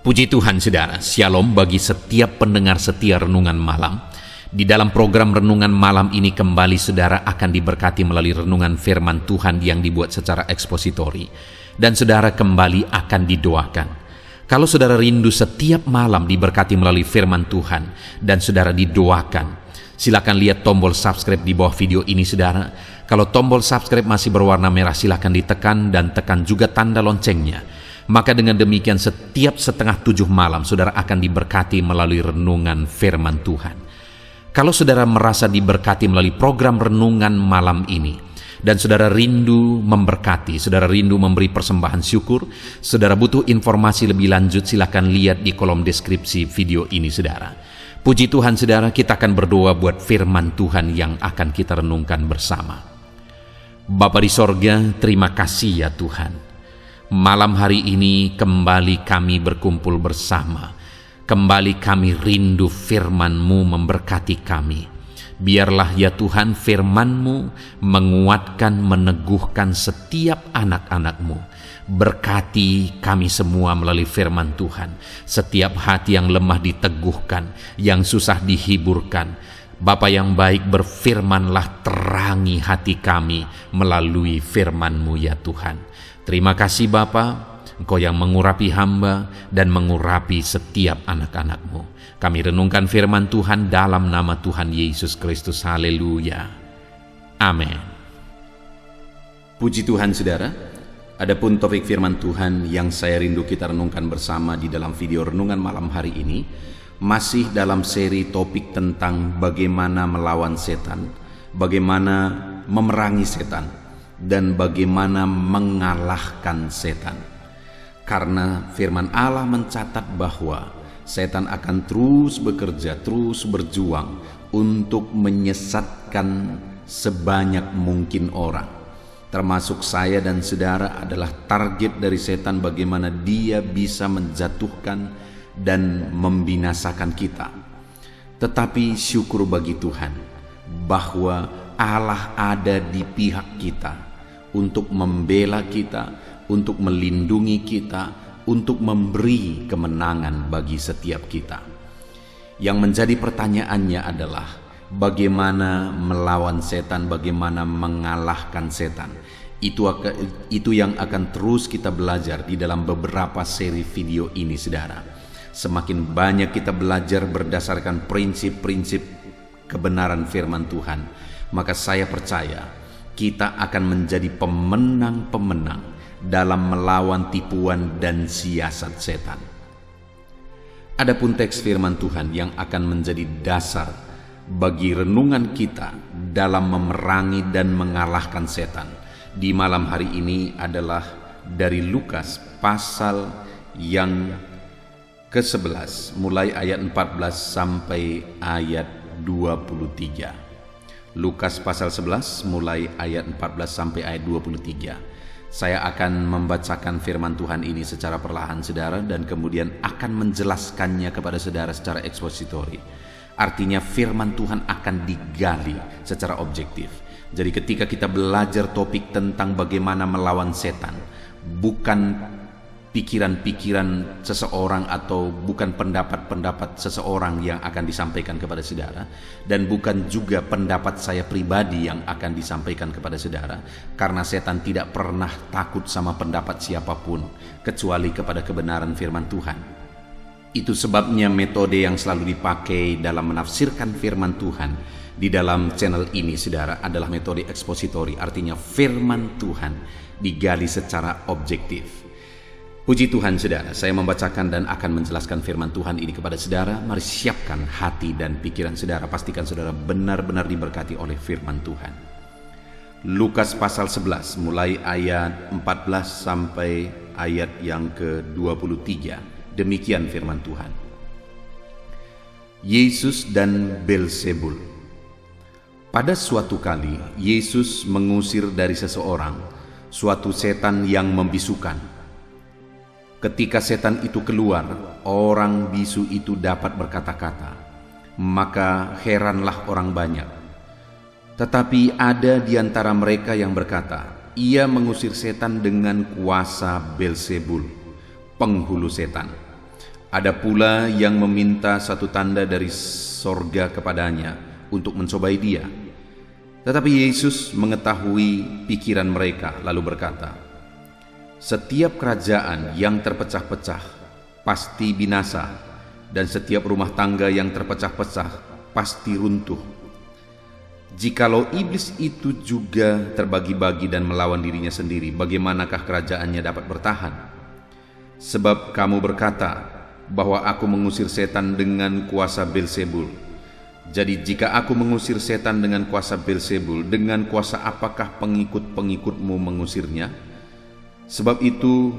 Puji Tuhan saudara, Shalom bagi setiap pendengar setia Renungan Malam. Di dalam program Renungan Malam ini kembali saudara akan diberkati melalui renungan firman Tuhan yang dibuat secara ekspositori. Dan saudara kembali akan didoakan. Kalau saudara rindu setiap malam diberkati melalui firman Tuhan dan saudara didoakan, silakan lihat tombol subscribe di bawah video ini saudara. Kalau tombol subscribe masih berwarna merah silakan ditekan dan tekan juga tanda loncengnya. Maka dengan demikian setiap 6:30 malam saudara akan diberkati melalui renungan firman Tuhan. Kalau saudara merasa diberkati melalui program renungan malam ini, dan saudara rindu memberkati, saudara rindu memberi persembahan syukur, saudara butuh informasi lebih lanjut, silakan lihat di kolom deskripsi video ini saudara. Puji Tuhan saudara, kita akan berdoa buat firman Tuhan yang akan kita renungkan bersama. Bapa di sorga, terima kasih ya Tuhan. Malam hari ini kembali kami berkumpul bersama. Kembali kami rindu firman-Mu memberkati kami. Biarlah ya Tuhan firman-Mu menguatkan, meneguhkan setiap anak-anak-Mu. Berkati kami semua melalui firman Tuhan. Setiap hati yang lemah diteguhkan, yang susah dihiburkan. Bapa yang baik, berfirmanlah, terangi hati kami melalui firman-Mu ya Tuhan. Terima kasih Bapa, Engkau yang mengurapi hamba dan mengurapi setiap anak-anak-Mu. Kami renungkan firman Tuhan dalam nama Tuhan Yesus Kristus. Haleluya. Amin. Puji Tuhan saudara, adapun topik firman Tuhan yang saya rindu kita renungkan bersama di dalam video renungan malam hari ini, masih dalam seri topik tentang bagaimana melawan setan, bagaimana memerangi setan, dan bagaimana mengalahkan setan. Karena firman Allah mencatat bahwa setan akan terus bekerja, terus berjuang untuk menyesatkan sebanyak mungkin orang. Termasuk saya dan saudara adalah target dari setan, bagaimana dia bisa menjatuhkan dan membinasakan kita. Tetapi syukur bagi Tuhan bahwa Allah ada di pihak kita untuk membela kita, untuk melindungi kita, untuk memberi kemenangan bagi setiap kita. Yang menjadi pertanyaannya adalah bagaimana melawan setan, bagaimana mengalahkan setan. Itu yang akan terus kita belajar di dalam beberapa seri video ini saudara. Semakin banyak kita belajar berdasarkan prinsip-prinsip kebenaran firman Tuhan, maka saya percaya kita akan menjadi pemenang-pemenang dalam melawan tipuan dan siasat setan. Adapun teks firman Tuhan yang akan menjadi dasar bagi renungan kita dalam memerangi dan mengalahkan setan di malam hari ini adalah dari Lukas pasal yang ke-11 mulai ayat 14 sampai ayat 23. Lukas pasal 11 mulai ayat 14 sampai ayat 23. Saya akan membacakan firman Tuhan ini secara perlahan saudara, dan kemudian akan menjelaskannya kepada saudara secara ekspositori. Artinya firman Tuhan akan digali secara objektif. Jadi ketika kita belajar topik tentang bagaimana melawan setan, bukan pikiran-pikiran seseorang atau bukan pendapat-pendapat seseorang yang akan disampaikan kepada saudara, dan bukan juga pendapat saya pribadi yang akan disampaikan kepada saudara, karena setan tidak pernah takut sama pendapat siapapun kecuali kepada kebenaran firman Tuhan. Itu sebabnya metode yang selalu dipakai dalam menafsirkan firman Tuhan di dalam channel ini saudara adalah metode ekspositori, artinya firman Tuhan digali secara objektif. Puji Tuhan saudara, saya membacakan dan akan menjelaskan firman Tuhan ini kepada saudara. Mari siapkan hati dan pikiran saudara, pastikan saudara benar-benar diberkati oleh firman Tuhan. Lukas pasal 11 mulai ayat 14 sampai ayat yang ke-23. Demikian firman Tuhan. Yesus dan Beelzebul. Pada suatu kali Yesus mengusir dari seseorang suatu setan yang membisukan. Ketika setan itu keluar, orang bisu itu dapat berkata-kata, maka heranlah orang banyak. Tetapi ada di antara mereka yang berkata, ia mengusir setan dengan kuasa Beelzebul, penghulu setan. Ada pula yang meminta satu tanda dari sorga kepadanya untuk mencobai dia. Tetapi Yesus mengetahui pikiran mereka lalu berkata, "Setiap kerajaan yang terpecah-pecah pasti binasa, dan setiap rumah tangga yang terpecah-pecah pasti runtuh. Jikalau iblis itu juga terbagi-bagi dan melawan dirinya sendiri, bagaimanakah kerajaannya dapat bertahan? Sebab kamu berkata bahwa aku mengusir setan dengan kuasa Beelzebul. Jadi jika aku mengusir setan dengan kuasa Beelzebul, dengan kuasa apakah pengikut-pengikutmu mengusirnya? Sebab itu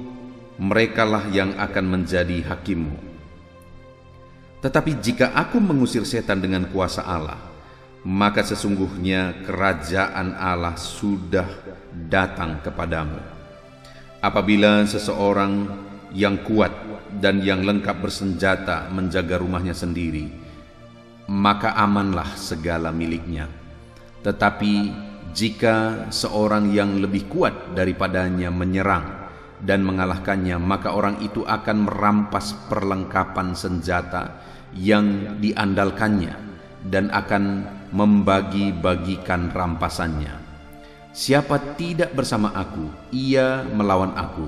merekalah yang akan menjadi hakimmu. Tetapi jika aku mengusir setan dengan kuasa Allah, maka sesungguhnya kerajaan Allah sudah datang kepadamu. Apabila seseorang yang kuat dan yang lengkap bersenjata menjaga rumahnya sendiri, maka amanlah segala miliknya. Tetapi jika seorang yang lebih kuat daripadanya menyerang dan mengalahkannya, maka orang itu akan merampas perlengkapan senjata yang diandalkannya dan akan membagi-bagikan rampasannya. Siapa tidak bersama aku, ia melawan aku,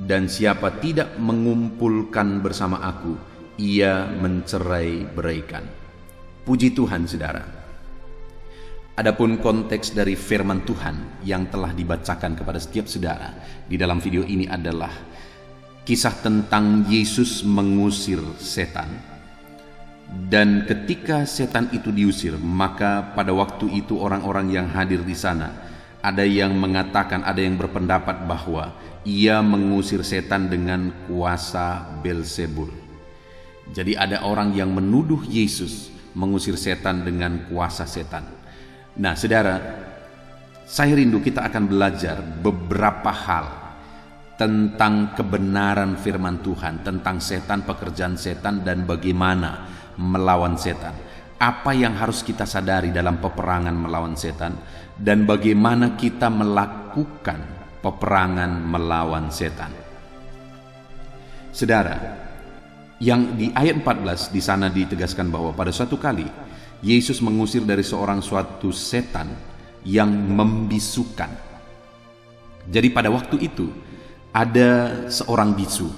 dan siapa tidak mengumpulkan bersama aku, ia mencerai-beraikan." Puji Tuhan, saudara. Adapun konteks dari firman Tuhan yang telah dibacakan kepada setiap saudara di dalam video ini adalah kisah tentang Yesus mengusir setan. Dan ketika setan itu diusir, maka pada waktu itu orang-orang yang hadir di sana, ada yang mengatakan, ada yang berpendapat bahwa ia mengusir setan dengan kuasa Beelzebul. Jadi ada orang yang menuduh Yesus mengusir setan dengan kuasa setan. Nah, saudara, saya rindu kita akan belajar beberapa hal tentang kebenaran firman Tuhan, tentang setan, pekerjaan setan, dan bagaimana melawan setan. Apa yang harus kita sadari dalam peperangan melawan setan, dan bagaimana kita melakukan peperangan melawan setan. Saudara, yang di ayat 14 di sana ditegaskan bahwa pada suatu kali Yesus mengusir dari suatu setan yang membisukan. Jadi pada waktu itu ada seorang bisu,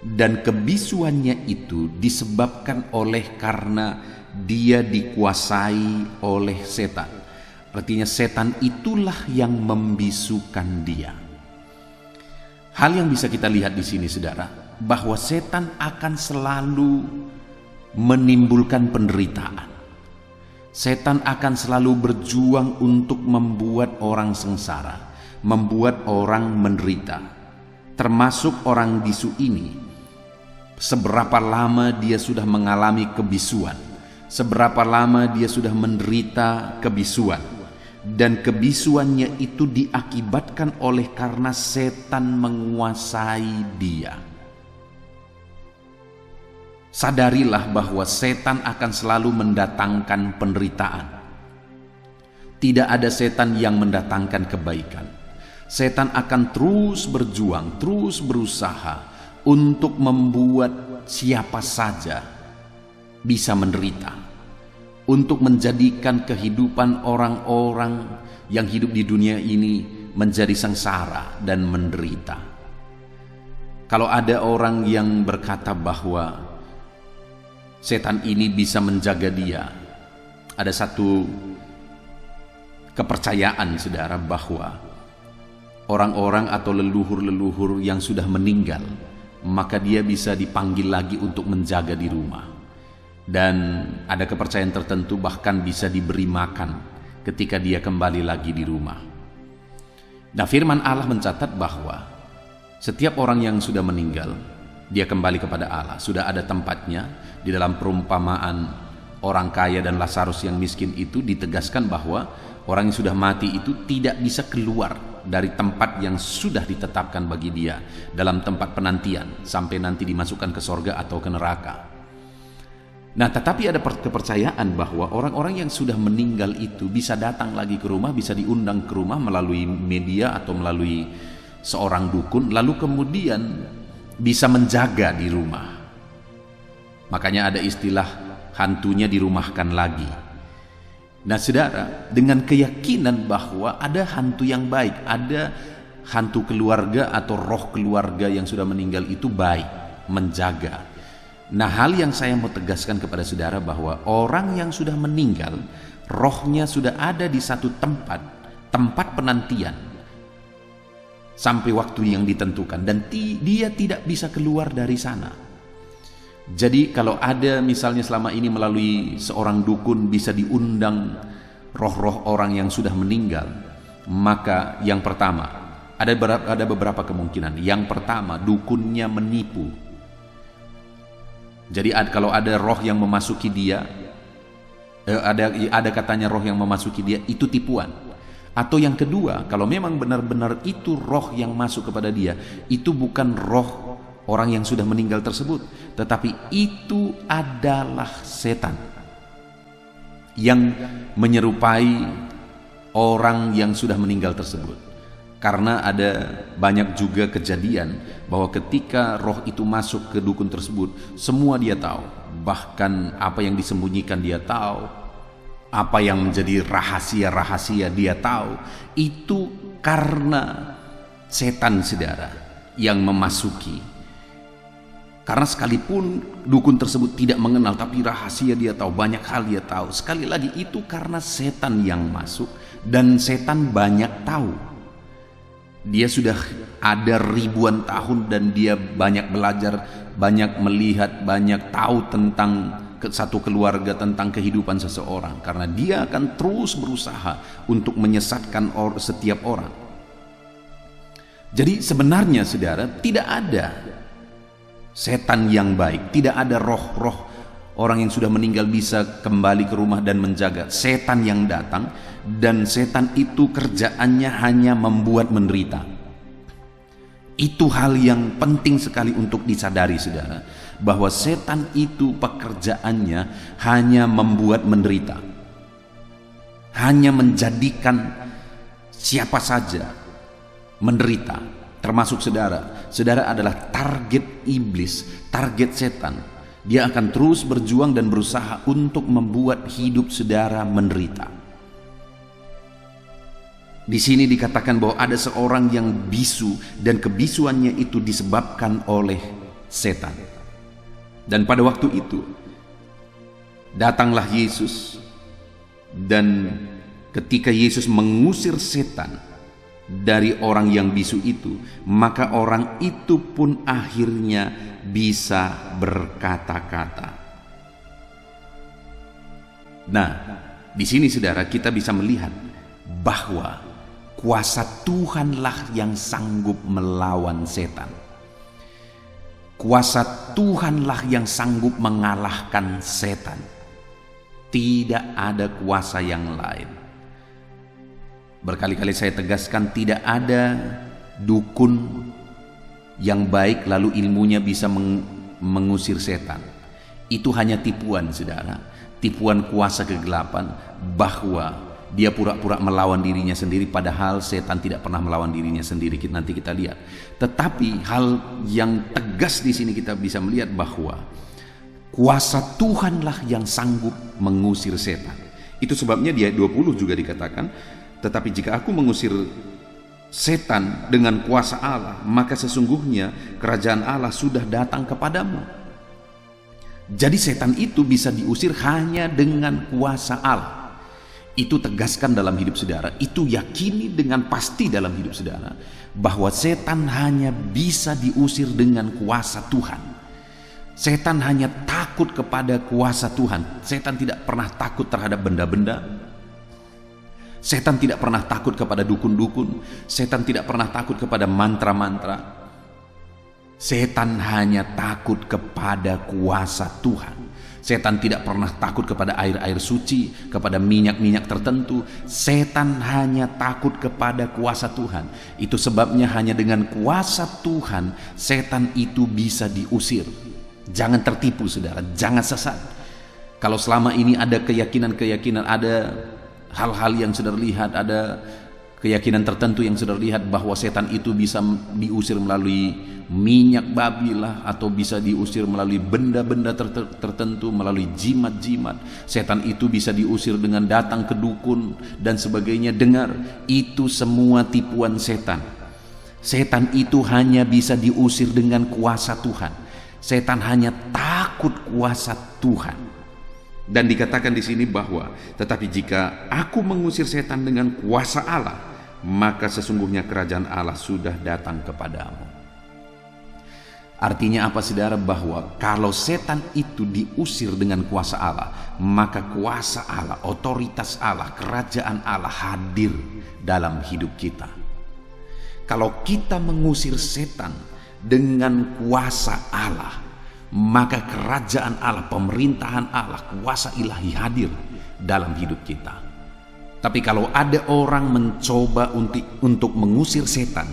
dan kebisuannya itu disebabkan oleh karena dia dikuasai oleh setan. Artinya setan itulah yang membisukan dia. Hal yang bisa kita lihat di sini, saudara, bahwa setan akan selalu menimbulkan penderitaan. Setan akan selalu berjuang untuk membuat orang sengsara, membuat orang menderita. Termasuk orang bisu ini, seberapa lama dia sudah mengalami kebisuan, seberapa lama dia sudah menderita kebisuan. Dan kebisuannya itu diakibatkan oleh karena setan menguasai dia. Sadarilah bahwa setan akan selalu mendatangkan penderitaan. Tidak ada setan yang mendatangkan kebaikan. Setan akan terus berjuang, terus berusaha untuk membuat siapa saja bisa menderita, untuk menjadikan kehidupan orang-orang yang hidup di dunia ini menjadi sengsara dan menderita. Kalau ada orang yang berkata bahwa setan ini bisa menjaga dia, ada satu kepercayaan, saudara, bahwa orang-orang atau leluhur-leluhur yang sudah meninggal, maka dia bisa dipanggil lagi untuk menjaga di rumah. Dan ada kepercayaan tertentu bahkan bisa diberi makan ketika dia kembali lagi di rumah. Nah, firman Allah mencatat bahwa setiap orang yang sudah meninggal, dia kembali kepada Allah. Sudah ada tempatnya. Di dalam perumpamaan orang kaya dan Lazarus yang miskin itu ditegaskan bahwa orang yang sudah mati itu tidak bisa keluar dari tempat yang sudah ditetapkan bagi dia dalam tempat penantian sampai nanti dimasukkan ke sorga atau ke neraka. Nah, tetapi ada kepercayaan bahwa orang-orang yang sudah meninggal itu bisa datang lagi ke rumah, bisa diundang ke rumah melalui media atau melalui seorang dukun, lalu kemudian bisa menjaga di rumah. Makanya ada istilah hantunya dirumahkan lagi. Nah saudara, dengan keyakinan bahwa ada hantu yang baik, ada hantu keluarga atau roh keluarga yang sudah meninggal itu baik, menjaga. Nah hal yang saya mau tegaskan kepada saudara bahwa orang yang sudah meninggal, rohnya sudah ada di satu tempat penantian sampai waktu yang ditentukan, dan dia tidak bisa keluar dari sana. Jadi kalau ada misalnya selama ini melalui seorang dukun bisa diundang roh-roh orang yang sudah meninggal, maka yang pertama ada beberapa kemungkinan. Yang pertama, dukunnya menipu. Jadi kalau ada roh yang memasuki dia, ada katanya roh yang memasuki dia, itu tipuan. Atau yang kedua, kalau memang benar-benar itu roh yang masuk kepada dia, itu bukan roh orang yang sudah meninggal tersebut, tetapi itu adalah setan yang menyerupai orang yang sudah meninggal tersebut. Karena ada banyak juga kejadian bahwa ketika roh itu masuk ke dukun tersebut, semua dia tahu, bahkan apa yang disembunyikan dia tahu, apa yang menjadi rahasia-rahasia dia tahu. Itu karena setan saudara yang memasuki. Karena sekalipun dukun tersebut tidak mengenal, tapi rahasia dia tahu, banyak hal dia tahu. Sekali lagi itu karena setan yang masuk, dan setan banyak tahu. Dia sudah ada ribuan tahun dan dia banyak belajar, banyak melihat, banyak tahu tentang satu keluarga, tentang kehidupan seseorang. Karena dia akan terus berusaha untuk menyesatkan setiap orang. Jadi sebenarnya saudara, tidak ada setan yang baik, tidak ada roh-roh orang yang sudah meninggal bisa kembali ke rumah dan menjaga. Setan yang datang, dan setan itu kerjaannya hanya membuat menderita. Itu hal yang penting sekali untuk disadari saudara, bahwa setan itu pekerjaannya hanya membuat menderita, hanya menjadikan siapa saja menderita, termasuk saudara. Saudara adalah target iblis, target setan. Dia akan terus berjuang dan berusaha untuk membuat hidup saudara menderita. Di sini dikatakan bahwa ada seorang yang bisu, dan kebisuannya itu disebabkan oleh setan. Dan pada waktu itu datanglah Yesus, dan ketika Yesus mengusir setan dari orang yang bisu itu, maka orang itu pun akhirnya bisa berkata-kata. Nah, di sini saudara kita bisa melihat bahwa kuasa Tuhanlah yang sanggup melawan setan. Kuasa Tuhanlah yang sanggup mengalahkan setan. Tidak ada kuasa yang lain. Berkali-kali saya tegaskan, tidak ada dukun yang baik lalu ilmunya bisa mengusir setan. Itu hanya tipuan saudara, tipuan kuasa kegelapan, bahwa dia pura-pura melawan dirinya sendiri, padahal setan tidak pernah melawan dirinya sendiri. Nanti kita lihat. Tetapi hal yang tegas di sini kita bisa melihat bahwa kuasa Tuhanlah yang sanggup mengusir setan. Itu sebabnya di ayat 20 juga dikatakan, tetapi jika aku mengusir setan dengan kuasa Allah, maka sesungguhnya kerajaan Allah sudah datang kepadamu. Jadi setan itu bisa diusir hanya dengan kuasa Allah. Itu tegaskan dalam hidup saudara, itu yakini dengan pasti dalam hidup saudara, bahwa setan hanya bisa diusir dengan kuasa Tuhan. Setan hanya takut kepada kuasa Tuhan. Setan tidak pernah takut terhadap benda-benda. Setan tidak pernah takut kepada dukun-dukun. Setan tidak pernah takut kepada mantra-mantra. Setan hanya takut kepada kuasa Tuhan. Setan tidak pernah takut kepada air-air suci, kepada minyak-minyak tertentu. Setan hanya takut kepada kuasa Tuhan. Itu sebabnya hanya dengan kuasa Tuhan setan itu bisa diusir. Jangan tertipu saudara, jangan sesat. Kalau selama ini ada keyakinan-keyakinan, ada hal-hal yang saudara lihat, ada keyakinan tertentu yang sudah lihat bahwa setan itu bisa diusir melalui minyak babi lah, atau bisa diusir melalui benda-benda tertentu, melalui jimat-jimat. Setan itu bisa diusir dengan datang ke dukun dan sebagainya. Dengar, itu semua tipuan setan. Setan itu hanya bisa diusir dengan kuasa Tuhan. Setan hanya takut kuasa Tuhan. Dan dikatakan di sini bahwa tetapi jika aku mengusir setan dengan kuasa Allah, maka sesungguhnya kerajaan Allah sudah datang kepadamu. Artinya apa, saudara? Bahwa kalau setan itu diusir dengan kuasa Allah, maka kuasa Allah, otoritas Allah, kerajaan Allah hadir dalam hidup kita. Kalau kita mengusir setan dengan kuasa Allah, maka kerajaan Allah, pemerintahan Allah, kuasa ilahi hadir dalam hidup kita. Tapi kalau ada orang mencoba untuk mengusir setan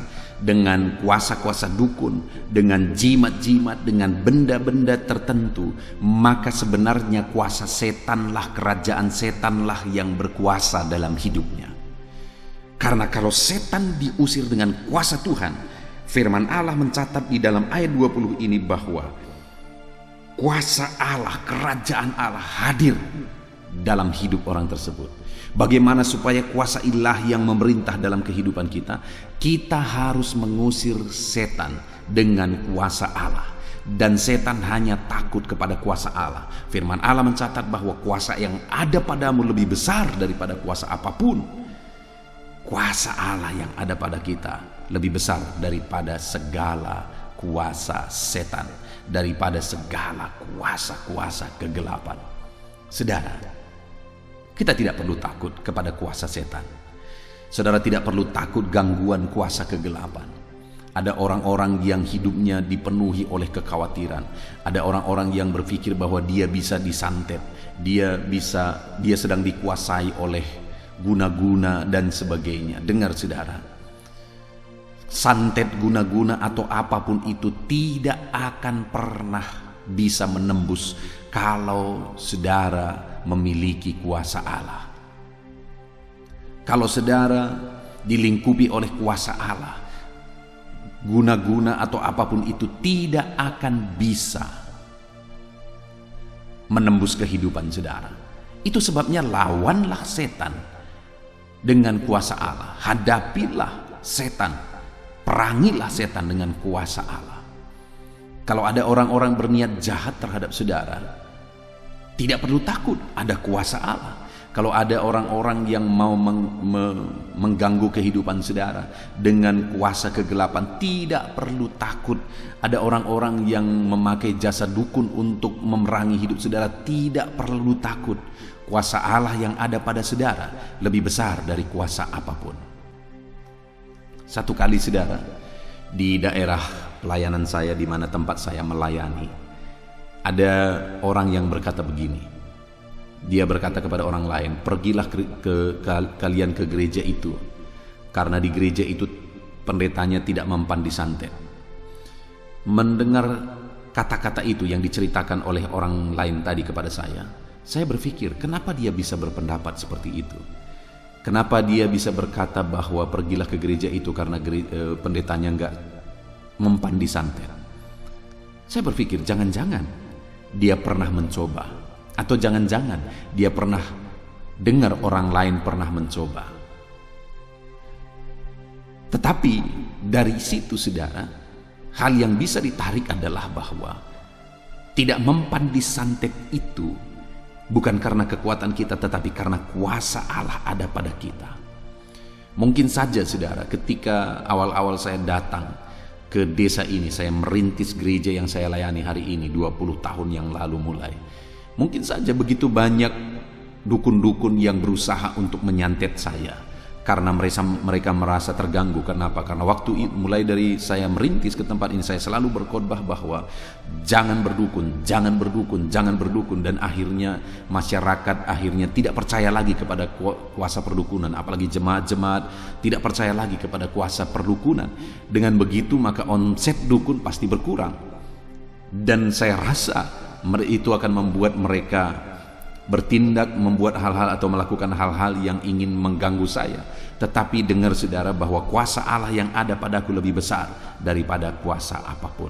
dengan kuasa-kuasa dukun, dengan jimat-jimat, dengan benda-benda tertentu, maka sebenarnya kuasa setanlah, kerajaan setanlah yang berkuasa dalam hidupnya. Karena kalau setan diusir dengan kuasa Tuhan, firman Allah mencatat di dalam ayat 20 ini bahwa kuasa Allah, kerajaan Allah hadir dalam hidup orang tersebut. Bagaimana supaya kuasa ilahi yang memerintah dalam kehidupan kita? Kita harus mengusir setan dengan kuasa Allah. Dan setan hanya takut kepada kuasa Allah. Firman Allah mencatat bahwa kuasa yang ada padamu lebih besar daripada kuasa apapun. Kuasa Allah yang ada pada kita lebih besar daripada segala kuasa setan, daripada segala kuasa-kuasa kegelapan. Saudara, kita tidak perlu takut kepada kuasa setan. Saudara tidak perlu takut gangguan kuasa kegelapan. Ada orang-orang yang hidupnya dipenuhi oleh kekhawatiran. Ada orang-orang yang berpikir bahwa dia bisa disantet, dia sedang dikuasai oleh guna-guna dan sebagainya. Dengar saudara, santet, guna-guna atau apapun itu tidak akan pernah bisa menembus kalau saudara memiliki kuasa Allah. Kalau saudara dilingkupi oleh kuasa Allah, guna-guna atau apapun itu tidak akan bisa menembus kehidupan saudara. Itu sebabnya lawanlah setan dengan kuasa Allah. Hadapilah setan, perangilah setan dengan kuasa Allah. Kalau ada orang-orang berniat jahat terhadap saudara, tidak perlu takut, ada kuasa Allah. Kalau ada orang-orang yang mau mengganggu kehidupan saudara dengan kuasa kegelapan, tidak perlu takut. Ada orang-orang yang memakai jasa dukun untuk memerangi hidup saudara, tidak perlu takut. Kuasa Allah yang ada pada saudara lebih besar dari kuasa apapun. Satu kali saudara, di daerah pelayanan saya, di mana tempat saya melayani, ada orang yang berkata begini. Dia berkata kepada orang lain, pergilah kalian ke gereja itu, karena di gereja itu pendetanya tidak mempan disantet. Mendengar kata-kata itu yang diceritakan oleh orang lain tadi kepada saya berpikir, kenapa dia bisa berpendapat seperti itu? Kenapa dia bisa berkata bahwa pergilah ke gereja itu karena pendetanya enggak mempan disantet? Saya berpikir, jangan-jangan dia pernah mencoba, atau jangan-jangan dia pernah dengar orang lain pernah mencoba. Tetapi dari situ saudara, hal yang bisa ditarik adalah bahwa tidak mempan disantet itu bukan karena kekuatan kita, tetapi karena kuasa Allah ada pada kita. Mungkin saja saudara, ketika awal-awal saya datang ke desa ini, saya merintis gereja yang saya layani hari ini 20 tahun yang lalu mulai. Mungkin saja begitu banyak dukun-dukun yang berusaha untuk menyantet saya, karena mereka merasa terganggu. Kenapa? Karena waktu mulai dari saya merintis ke tempat ini, saya selalu berkhotbah bahwa jangan berdukun, jangan berdukun, jangan berdukun. Dan akhirnya masyarakat tidak percaya lagi kepada kuasa perdukunan, apalagi jemaat-jemaat tidak percaya lagi kepada kuasa perdukunan. Dengan begitu maka omset dukun pasti berkurang. Dan saya rasa itu akan membuat mereka bertindak, membuat hal-hal atau melakukan hal-hal yang ingin mengganggu saya. Tetapi dengar saudara bahwa kuasa Allah yang ada padaku lebih besar daripada kuasa apapun.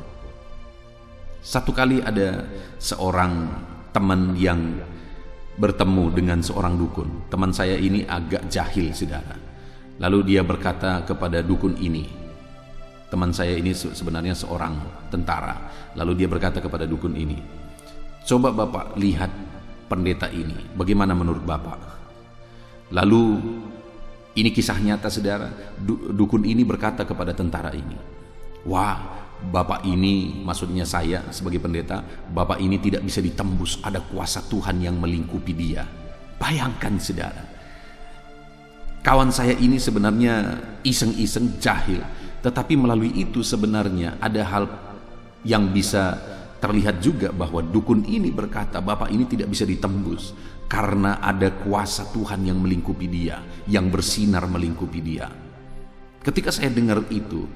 Satu kali ada seorang teman yang bertemu dengan seorang dukun. Teman saya ini agak jahil saudara. Lalu dia berkata kepada dukun ini, teman saya ini sebenarnya seorang tentara. Lalu dia berkata kepada dukun ini, "Coba Bapak lihat pendeta ini, bagaimana menurut Bapak?" Lalu ini kisah nyata saudara. Dukun ini berkata kepada tentara ini, "Wah, Bapak ini," maksudnya saya sebagai pendeta, "Bapak ini tidak bisa ditembus, ada kuasa Tuhan yang melingkupi dia." Bayangkan saudara, kawan saya ini sebenarnya iseng-iseng jahil, tetapi melalui itu sebenarnya ada hal yang bisa terlihat juga bahwa dukun ini berkata Bapak ini tidak bisa ditembus karena ada kuasa Tuhan yang melingkupi dia, yang bersinar melingkupi dia. Ketika saya dengar itu,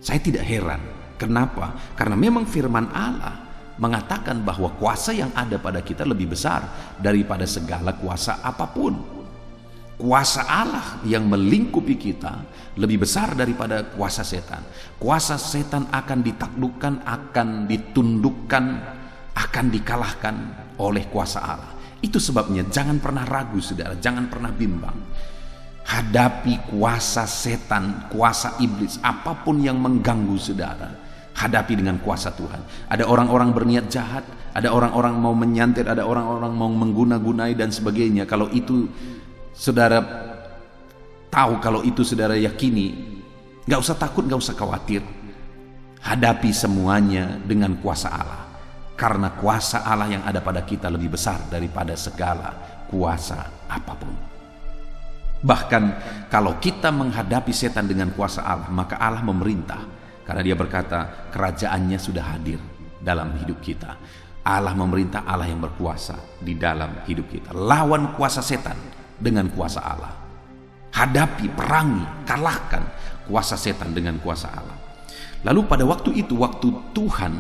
saya tidak heran. Kenapa? Karena memang firman Allah mengatakan bahwa kuasa yang ada pada kita lebih besar daripada segala kuasa apapun. Kuasa Allah yang melingkupi kita lebih besar daripada kuasa setan. Kuasa setan akan ditaklukkan, akan ditundukkan, akan dikalahkan oleh kuasa Allah. Itu sebabnya jangan pernah ragu saudara, jangan pernah bimbang. Hadapi kuasa setan, kuasa iblis, apapun yang mengganggu saudara, hadapi dengan kuasa Tuhan. Ada orang-orang berniat jahat, ada orang-orang mau menyantet, ada orang-orang mau mengguna-gunai dan sebagainya. Kalau itu saudara tahu, kalau itu saudara yakini, gak usah takut, gak usah khawatir. Hadapi semuanya dengan kuasa Allah, karena kuasa Allah yang ada pada kita lebih besar daripada segala kuasa apapun. Bahkan kalau kita menghadapi setan dengan kuasa Allah, maka Allah memerintah, karena dia berkata kerajaannya sudah hadir dalam hidup kita. Allah memerintah, Allah yang berkuasa di dalam hidup kita. Lawan kuasa setan dengan kuasa Allah. Hadapi, perangi, kalahkan kuasa setan dengan kuasa Allah. Lalu pada waktu itu, waktu Tuhan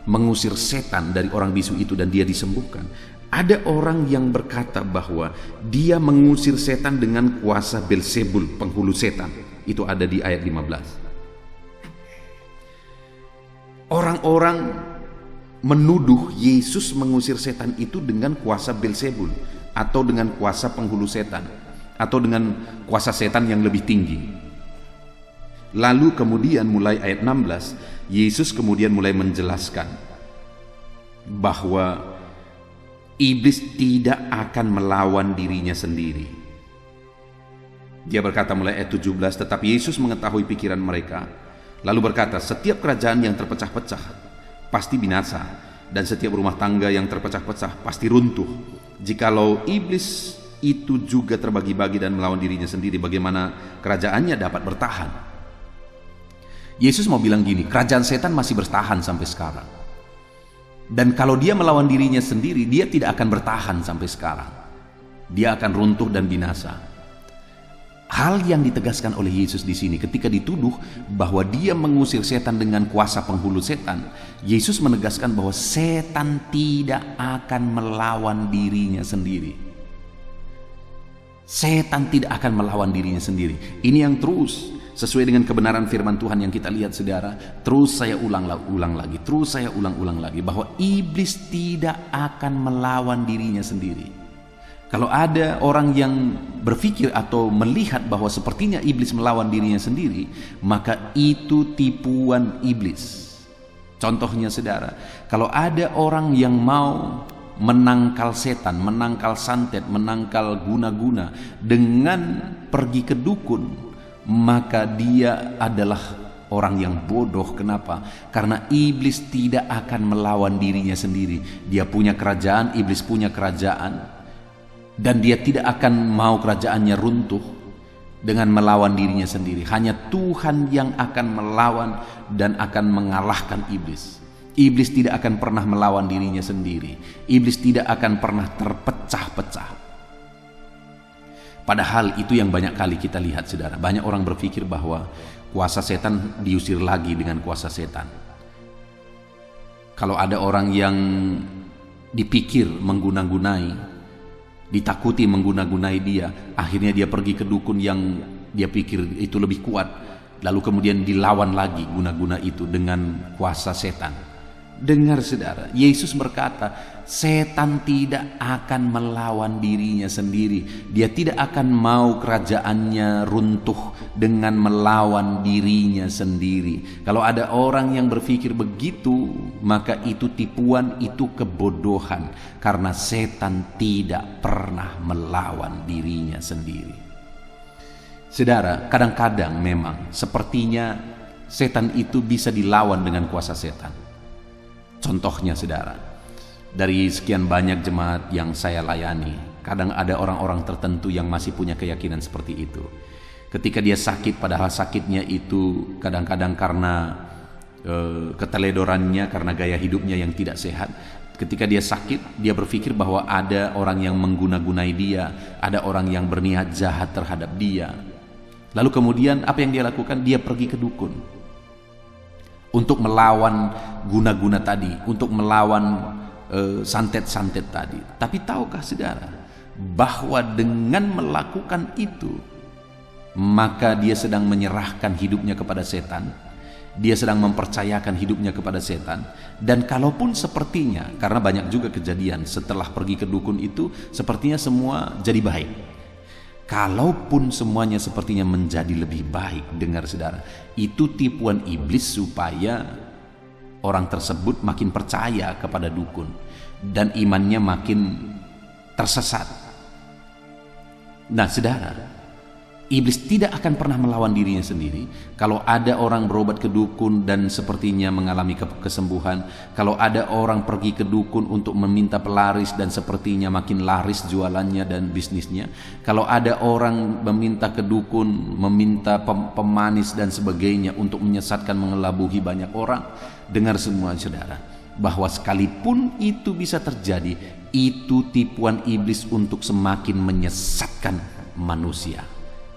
mengusir setan dari orang bisu itu dan dia disembuhkan, ada orang yang berkata bahwa dia mengusir setan dengan kuasa Belzebul, penghulu setan. Itu ada di ayat 15. Orang-orang menuduh Yesus mengusir setan itu dengan kuasa Belzebul, atau dengan kuasa penghulu setan, atau dengan kuasa setan yang lebih tinggi. Lalu kemudian mulai ayat 16, Yesus kemudian mulai menjelaskan bahwa iblis tidak akan melawan dirinya sendiri. Dia berkata mulai ayat 17, tetapi Yesus mengetahui pikiran mereka, lalu berkata, setiap kerajaan yang terpecah-pecah pasti binasa, dan setiap rumah tangga yang terpecah-pecah pasti runtuh. Jikalau iblis itu juga terbagi-bagi dan melawan dirinya sendiri, bagaimana kerajaannya dapat bertahan? Yesus mau bilang gini, kerajaan setan masih bertahan sampai sekarang. Dan kalau dia melawan dirinya sendiri, dia tidak akan bertahan sampai sekarang. Dia akan runtuh dan binasa. Hal yang ditegaskan oleh Yesus di sini ketika dituduh bahwa dia mengusir setan dengan kuasa penghulu setan, Yesus menegaskan bahwa setan tidak akan melawan dirinya sendiri. Setan tidak akan melawan dirinya sendiri. Ini yang terus sesuai dengan kebenaran firman Tuhan yang kita lihat saudara. Terus saya ulang lagi, terus saya ulang lagi, bahwa iblis tidak akan melawan dirinya sendiri. Kalau ada orang yang berpikir atau melihat bahwa sepertinya iblis melawan dirinya sendiri, maka itu tipuan iblis. Contohnya saudara, kalau ada orang yang mau menangkal setan, menangkal santet, menangkal guna-guna dengan pergi ke dukun, maka dia adalah orang yang bodoh. Kenapa? Karena iblis tidak akan melawan dirinya sendiri. Dia punya kerajaan, iblis punya kerajaan, dan dia tidak akan mau kerajaannya runtuh dengan melawan dirinya sendiri. Hanya Tuhan yang akan melawan dan akan mengalahkan iblis. Iblis tidak akan pernah melawan dirinya sendiri. Iblis tidak akan pernah terpecah-pecah. Padahal itu yang banyak kali kita lihat saudara. Banyak orang berpikir bahwa kuasa setan diusir lagi dengan kuasa setan. Kalau ada orang yang dipikir mengguna-gunai, ditakuti mengguna-gunai dia. Akhirnya dia pergi ke dukun yang dia pikir itu lebih kuat, lalu kemudian dilawan lagi guna-guna itu dengan kuasa setan. Dengar saudara, Yesus berkata, setan tidak akan melawan dirinya sendiri. Dia tidak akan mau kerajaannya runtuh dengan melawan dirinya sendiri. Kalau ada orang yang berpikir begitu, maka itu tipuan, itu kebodohan. Karena setan tidak pernah melawan dirinya sendiri. Saudara, kadang-kadang memang sepertinya setan itu bisa dilawan dengan kuasa setan. Contohnya saudara, dari sekian banyak jemaat yang saya layani, kadang ada orang-orang tertentu yang masih punya keyakinan seperti itu. Ketika dia sakit, padahal sakitnya itu kadang-kadang karena keteledorannya, karena gaya hidupnya yang tidak sehat. Ketika dia sakit, dia berpikir bahwa ada orang yang mengguna-gunai dia, ada orang yang berniat jahat terhadap dia. Lalu kemudian apa yang dia lakukan? Dia pergi ke dukun untuk melawan guna-guna tadi, untuk melawan santet-santet tadi. Tapi tahukah saudara bahwa dengan melakukan itu, maka dia sedang menyerahkan hidupnya kepada setan. Dia sedang mempercayakan hidupnya kepada setan. Dan kalaupun sepertinya, karena banyak juga kejadian setelah pergi ke dukun itu, sepertinya semua jadi baik. Kalaupun semuanya sepertinya menjadi lebih baik, dengar saudara, itu tipuan iblis supaya orang tersebut makin percaya kepada dukun dan imannya makin tersesat. Nah saudara, iblis tidak akan pernah melawan dirinya sendiri. Kalau ada orang berobat ke dukun dan sepertinya mengalami kesembuhan, kalau ada orang pergi ke dukun untuk meminta pelaris dan sepertinya makin laris jualannya dan bisnisnya, kalau ada orang meminta ke dukun, meminta pemanis dan sebagainya untuk menyesatkan, mengelabuhi banyak orang, dengar semua saudara, bahwa sekalipun itu bisa terjadi, itu tipuan iblis untuk semakin menyesatkan manusia.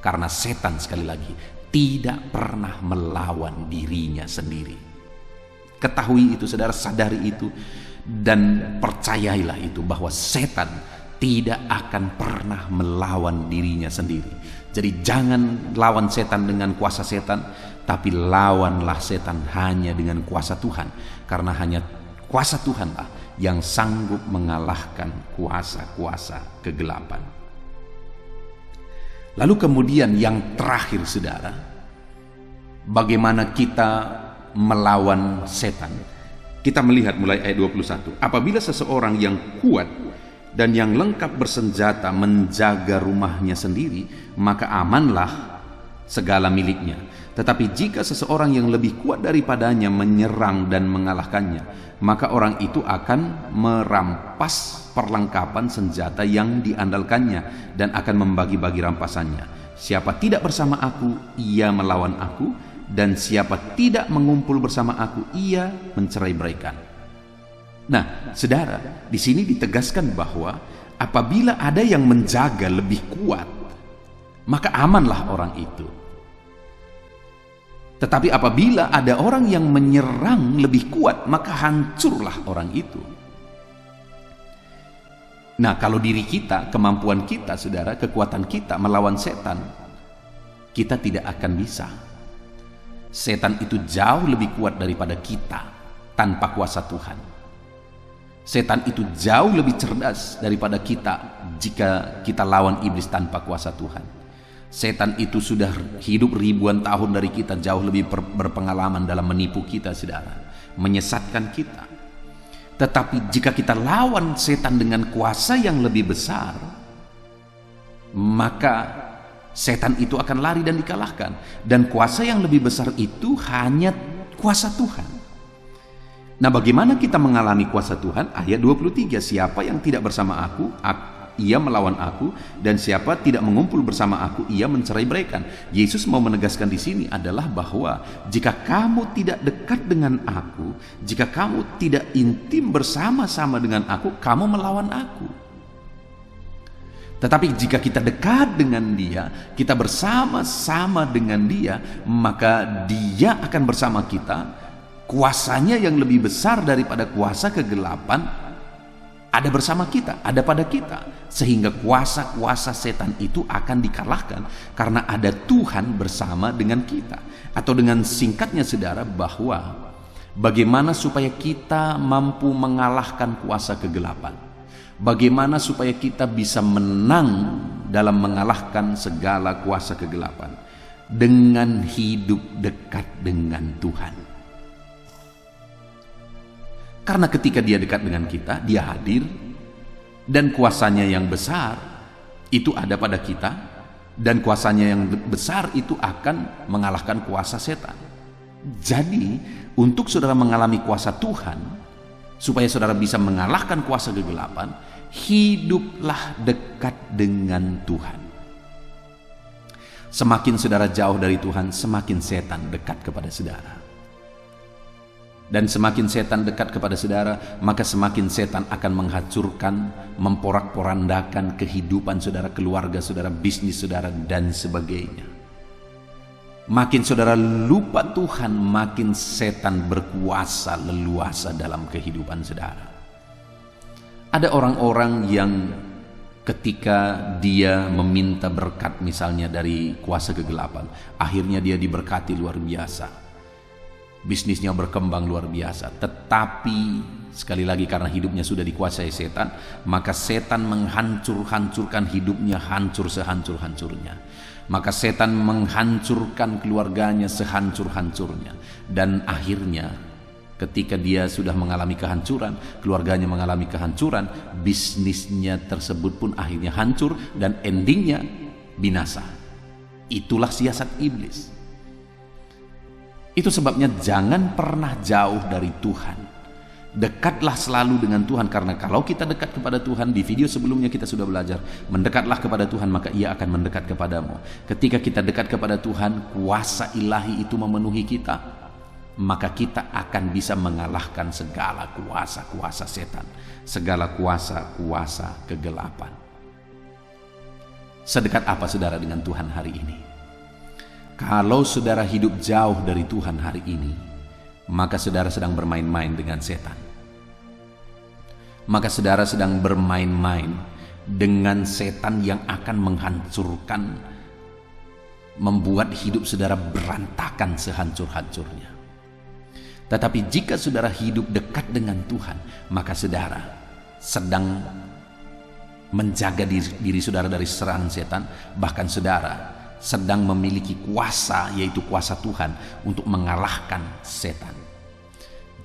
Karena setan sekali lagi tidak pernah melawan dirinya sendiri. Ketahui itu saudara, sadari itu, dan percayailah itu bahwa setan tidak akan pernah melawan dirinya sendiri. Jadi jangan lawan setan dengan kuasa setan, tapi lawanlah setan hanya dengan kuasa Tuhan. Karena hanya kuasa Tuhanlah yang sanggup mengalahkan kuasa-kuasa kegelapan. Lalu kemudian yang terakhir saudara, bagaimana kita melawan setan. Kita melihat mulai ayat 21. Apabila seseorang yang kuat dan yang lengkap bersenjata menjaga rumahnya sendiri, maka amanlah segala miliknya. Tetapi jika seseorang yang lebih kuat daripadanya menyerang dan mengalahkannya, maka orang itu akan merampas perlengkapan senjata yang diandalkannya dan akan membagi-bagi rampasannya. Siapa tidak bersama aku, ia melawan aku, dan siapa tidak mengumpul bersama aku, ia mencerai-beraikan. Nah, saudara, di sini ditegaskan bahwa apabila ada yang menjaga lebih kuat, maka amanlah orang itu. Tetapi apabila ada orang yang menyerang lebih kuat, maka hancurlah orang itu. Nah, kalau diri kita, kemampuan kita, saudara, kekuatan kita melawan setan, kita tidak akan bisa. Setan itu jauh lebih kuat daripada kita tanpa kuasa Tuhan. Setan itu jauh lebih cerdas daripada kita jika kita lawan iblis tanpa kuasa Tuhan. Setan itu sudah hidup ribuan tahun dari kita, jauh lebih berpengalaman dalam menipu kita, saudara, menyesatkan kita. Tetapi jika kita lawan setan dengan kuasa yang lebih besar, maka setan itu akan lari dan dikalahkan. Dan kuasa yang lebih besar itu hanya kuasa Tuhan. Nah, bagaimana kita mengalami kuasa Tuhan? Ayat 23, siapa yang tidak bersama aku, ia melawan aku, dan siapa tidak mengumpul bersama aku, ia mencerai-beraikan. Yesus mau menegaskan di sini adalah bahwa jika kamu tidak dekat dengan aku, jika kamu tidak intim bersama-sama dengan aku, kamu melawan aku. Tetapi jika kita dekat dengan dia, kita bersama-sama dengan dia, maka dia akan bersama kita. Kuasanya yang lebih besar daripada kuasa kegelapan ada bersama kita, ada pada kita, sehingga kuasa-kuasa setan itu akan dikalahkan karena ada Tuhan bersama dengan kita. Atau dengan singkatnya saudara, bahwa bagaimana supaya kita mampu mengalahkan kuasa kegelapan, bagaimana supaya kita bisa menang dalam mengalahkan segala kuasa kegelapan, dengan hidup dekat dengan Tuhan. Karena ketika dia dekat dengan kita, dia hadir, dan kuasanya yang besar itu ada pada kita, dan kuasanya yang besar itu akan mengalahkan kuasa setan. Jadi untuk saudara mengalami kuasa Tuhan, supaya saudara bisa mengalahkan kuasa kegelapan, hiduplah dekat dengan Tuhan. Semakin saudara jauh dari Tuhan, semakin setan dekat kepada saudara. Dan semakin setan dekat kepada saudara, maka semakin setan akan menghancurkan, memporak-porandakan kehidupan saudara, keluarga saudara, bisnis saudara, dan sebagainya. Makin saudara lupa Tuhan, makin setan berkuasa leluasa dalam kehidupan saudara. Ada orang-orang yang ketika dia meminta berkat misalnya dari kuasa kegelapan, akhirnya dia diberkati luar biasa, bisnisnya berkembang luar biasa. Tetapi sekali lagi, karena hidupnya sudah dikuasai setan, maka setan menghancurkan hidupnya, hancur sehancur-hancurnya. Maka setan menghancurkan keluarganya sehancur-hancurnya. Dan akhirnya ketika dia sudah mengalami kehancuran, keluarganya mengalami kehancuran, bisnisnya tersebut pun akhirnya hancur, dan endingnya binasa. Itulah siasat iblis. Itu sebabnya jangan pernah jauh dari Tuhan. Dekatlah selalu dengan Tuhan, karena kalau kita dekat kepada Tuhan, di video sebelumnya kita sudah belajar, mendekatlah kepada Tuhan maka Ia akan mendekat kepadamu. Ketika kita dekat kepada Tuhan, kuasa ilahi itu memenuhi kita, maka kita akan bisa mengalahkan segala kuasa-kuasa setan, segala kuasa-kuasa kegelapan. Sedekat apa saudara dengan Tuhan hari ini? Kalau saudara hidup jauh dari Tuhan hari ini, maka saudara sedang bermain-main dengan setan. Maka saudara sedang bermain-main dengan setan yang akan menghancurkan, membuat hidup saudara berantakan sehancur-hancurnya. Tetapi jika saudara hidup dekat dengan Tuhan, maka saudara sedang menjaga diri saudara dari serangan setan. Bahkan saudara sedang memiliki kuasa, yaitu kuasa Tuhan untuk mengalahkan setan.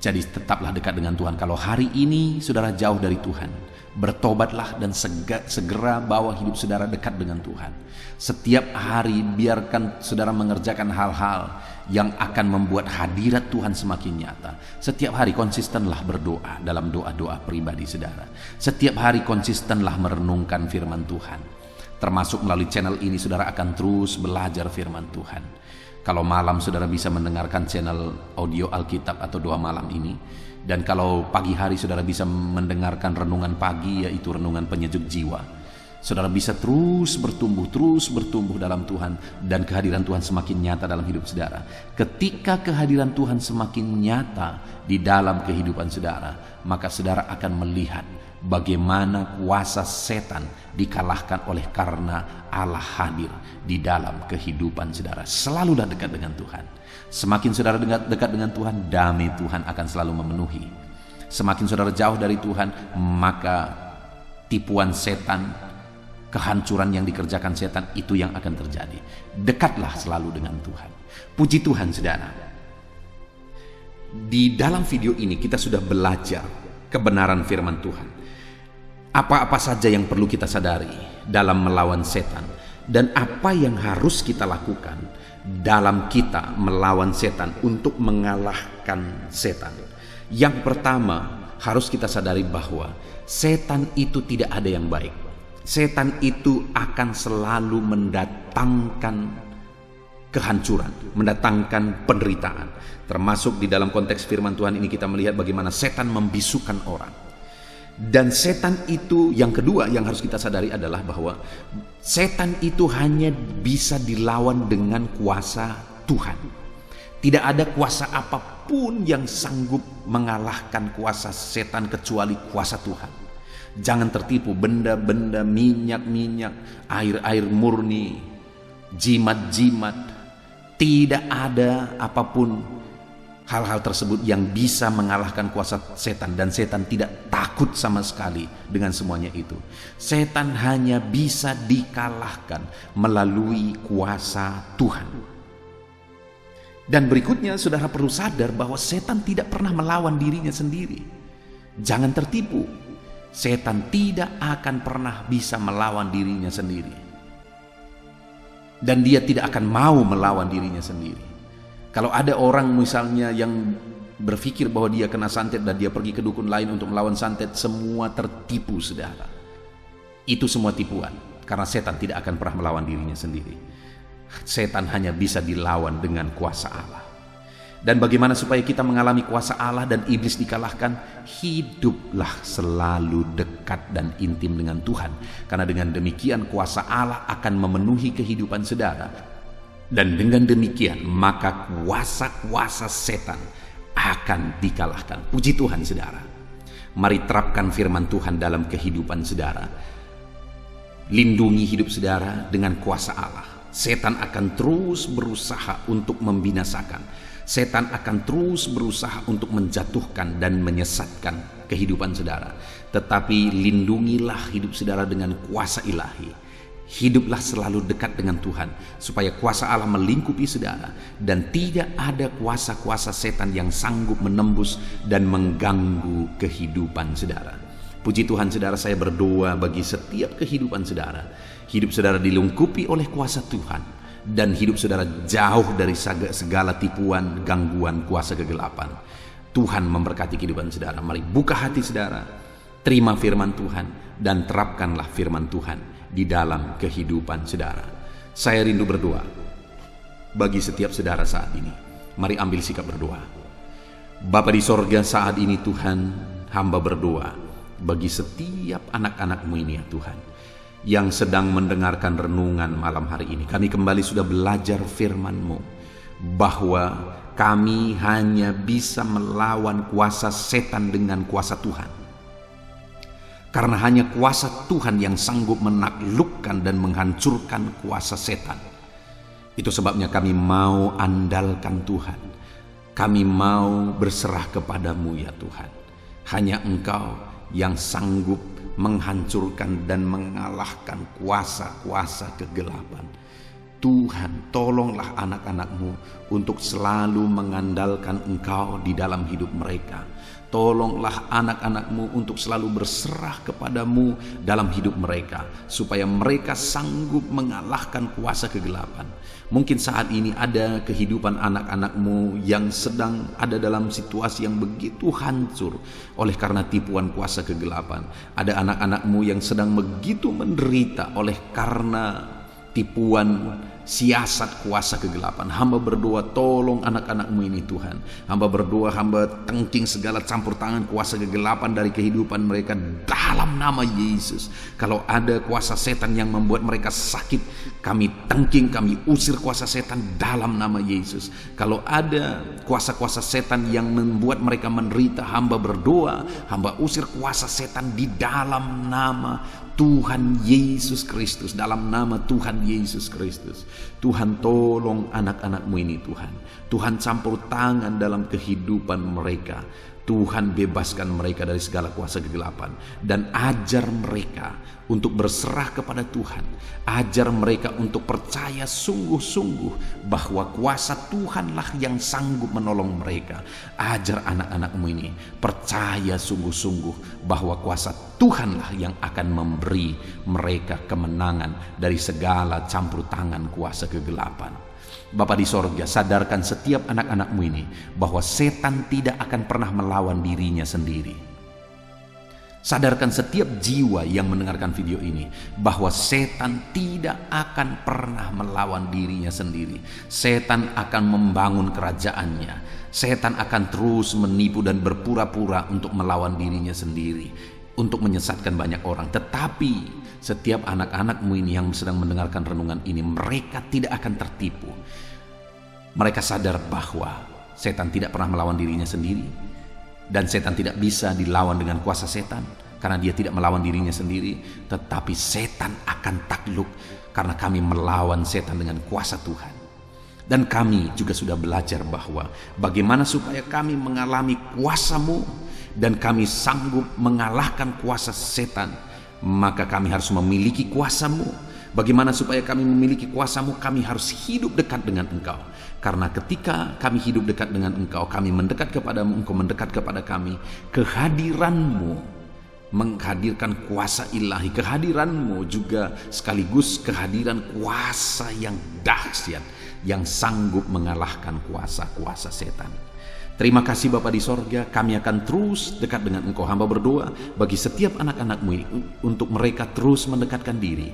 Jadi tetaplah dekat dengan Tuhan. Kalau hari ini saudara jauh dari Tuhan, bertobatlah dan segera bawa hidup saudara dekat dengan Tuhan. Setiap hari biarkan saudara mengerjakan hal-hal yang akan membuat hadirat Tuhan semakin nyata. Setiap hari konsistenlah berdoa dalam doa-doa pribadi saudara. Setiap hari konsistenlah merenungkan firman Tuhan. Termasuk melalui channel ini saudara akan terus belajar firman Tuhan. Kalau malam saudara bisa mendengarkan channel audio Alkitab atau doa malam ini. Dan kalau pagi hari saudara bisa mendengarkan renungan pagi, yaitu renungan penyejuk jiwa. Saudara bisa terus bertumbuh dalam Tuhan, dan kehadiran Tuhan semakin nyata dalam hidup saudara. Ketika kehadiran Tuhan semakin nyata di dalam kehidupan saudara, maka saudara akan melihat bagaimana kuasa setan dikalahkan oleh karena Allah hadir di dalam kehidupan saudara. Selalulah dekat dengan Tuhan. Semakin saudara dekat dengan Tuhan, damai Tuhan akan selalu memenuhi. Semakin saudara jauh dari Tuhan, maka tipuan setan, kehancuran yang dikerjakan setan itu yang akan terjadi. Dekatlah selalu dengan Tuhan. Puji Tuhan saudara. Di dalam video ini kita sudah belajar kebenaran firman Tuhan. Apa-apa saja yang perlu kita sadari dalam melawan setan, dan apa yang harus kita lakukan dalam kita melawan setan untuk mengalahkan setan. Yang pertama, harus kita sadari bahwa setan itu tidak ada yang baik. Setan itu akan selalu mendatangkan kehancuran, mendatangkan penderitaan. Termasuk di dalam konteks firman Tuhan ini kita melihat bagaimana setan membisukan orang. Dan setan itu, yang kedua yang harus kita sadari adalah bahwa setan itu hanya bisa dilawan dengan kuasa Tuhan. Tidak ada kuasa apapun yang sanggup mengalahkan kuasa setan kecuali kuasa Tuhan. Jangan tertipu benda-benda, minyak-minyak, air-air murni, jimat-jimat. Tidak ada apapun hal-hal tersebut yang bisa mengalahkan kuasa setan, dan setan tidak takut sama sekali dengan semuanya itu. Setan hanya bisa dikalahkan melalui kuasa Tuhan. Dan berikutnya, saudara perlu sadar bahwa setan tidak pernah melawan dirinya sendiri. Jangan tertipu. Setan tidak akan pernah bisa melawan dirinya sendiri. Dan dia tidak akan mau melawan dirinya sendiri. Kalau ada orang misalnya yang berpikir bahwa dia kena santet dan dia pergi ke dukun lain untuk melawan santet, semua tertipu, saudara. Itu semua tipuan, karena setan tidak akan pernah melawan dirinya sendiri. Setan hanya bisa dilawan dengan kuasa Allah. Dan bagaimana supaya kita mengalami kuasa Allah dan iblis dikalahkan? Hiduplah selalu dekat dan intim dengan Tuhan. Karena dengan demikian kuasa Allah akan memenuhi kehidupan saudara. Dan dengan demikian maka kuasa-kuasa setan akan dikalahkan. Puji Tuhan, saudara. Mari terapkan firman Tuhan dalam kehidupan saudara. Lindungi hidup saudara dengan kuasa Allah. Setan akan terus berusaha untuk membinasakan. Setan akan terus berusaha untuk menjatuhkan dan menyesatkan kehidupan saudara. Tetapi lindungilah hidup saudara dengan kuasa ilahi. Hiduplah selalu dekat dengan Tuhan, supaya kuasa Allah melingkupi saudara, dan tidak ada kuasa-kuasa setan yang sanggup menembus dan mengganggu kehidupan saudara. Puji Tuhan, saudara, saya berdoa bagi setiap kehidupan saudara. Hidup saudara dilingkupi oleh kuasa Tuhan, dan hidup saudara jauh dari segala tipuan, gangguan, kuasa kegelapan. Tuhan memberkati kehidupan saudara. Mari buka hati saudara, terima firman Tuhan, dan terapkanlah firman Tuhan di dalam kehidupan saudara. Saya rindu berdoa bagi setiap saudara saat ini. Mari ambil sikap berdoa. Bapa di sorga, saat ini Tuhan, hamba berdoa bagi setiap anak-anak-Mu ini ya Tuhan, yang sedang mendengarkan renungan malam hari ini. Kami kembali sudah belajar firman-Mu, bahwa kami hanya bisa melawan kuasa setan dengan kuasa Tuhan. Karena hanya kuasa Tuhan yang sanggup menaklukkan dan menghancurkan kuasa setan. Itu sebabnya kami mau andalkan Tuhan. Kami mau berserah kepadamu ya Tuhan. Hanya Engkau yang sanggup menghancurkan dan mengalahkan kuasa-kuasa kegelapan. Tuhan, tolonglah anak-anak-Mu untuk selalu mengandalkan Engkau di dalam hidup mereka. Tolonglah anak-anak-Mu untuk selalu berserah kepadamu dalam hidup mereka, supaya mereka sanggup mengalahkan kuasa kegelapan. Mungkin saat ini ada kehidupan anak-anak-Mu yang sedang ada dalam situasi yang begitu hancur oleh karena tipuan kuasa kegelapan. Ada anak-anak-Mu yang sedang begitu menderita oleh karena tipuan siasat kuasa kegelapan. Hamba berdoa, tolong anak-anak-Mu ini Tuhan. Hamba berdoa, hamba tengking segala campur tangan kuasa kegelapan dari kehidupan mereka dalam nama Yesus. Kalau ada kuasa setan yang membuat mereka sakit, kami tengking, kami usir kuasa setan dalam nama Yesus. Kalau ada kuasa-kuasa setan yang membuat mereka menderita, hamba berdoa, hamba usir kuasa setan di dalam nama Tuhan Yesus Kristus, dalam nama Tuhan Yesus Kristus. Tuhan, tolong anak-anak-Mu ini Tuhan. Tuhan, campur tangan dalam kehidupan mereka. Tuhan, bebaskan mereka dari segala kuasa kegelapan, dan ajar mereka untuk berserah kepada Tuhan. Ajar mereka untuk percaya sungguh-sungguh bahwa kuasa Tuhanlah yang sanggup menolong mereka. Ajar anak-anak-Mu ini percaya sungguh-sungguh bahwa kuasa Tuhanlah yang akan memberi mereka kemenangan dari segala campur tangan kuasa kegelapan. Bapa di sorga, sadarkan setiap anak-anak-Mu ini bahwa setan tidak akan pernah melawan dirinya sendiri. Sadarkan setiap jiwa yang mendengarkan video ini bahwa setan tidak akan pernah melawan dirinya sendiri. Setan akan membangun kerajaannya. Setan akan terus menipu dan berpura-pura untuk melawan dirinya sendiri, untuk menyesatkan banyak orang. Tetapi setiap anak-anak-Mu ini yang sedang mendengarkan renungan ini, mereka tidak akan tertipu. Mereka sadar bahwa setan tidak pernah melawan dirinya sendiri, dan setan tidak bisa dilawan dengan kuasa setan. karena dia tidak melawan dirinya sendiri, tetapi setan akan takluk karena kami melawan setan dengan kuasa Tuhan. Dan kami juga sudah belajar bahwa bagaimana supaya kami mengalami kuasa-Mu dan kami sanggup mengalahkan kuasa setan, maka kami harus memiliki kuasa-Mu. Bagaimana supaya kami memiliki kuasa-Mu? Kami harus hidup dekat dengan Engkau. Karena ketika kami hidup dekat dengan Engkau, kami mendekat kepadamu, Engkau mendekat kepada kami. Kehadiran-Mu menghadirkan kuasa ilahi. Kehadiran-Mu juga sekaligus kehadiran kuasa yang dahsyat, yang sanggup mengalahkan kuasa-kuasa setan. Terima kasih Bapa di sorga, kami akan terus dekat dengan Engkau. Hamba berdoa bagi setiap anak-anak-Mu ini, untuk mereka terus mendekatkan diri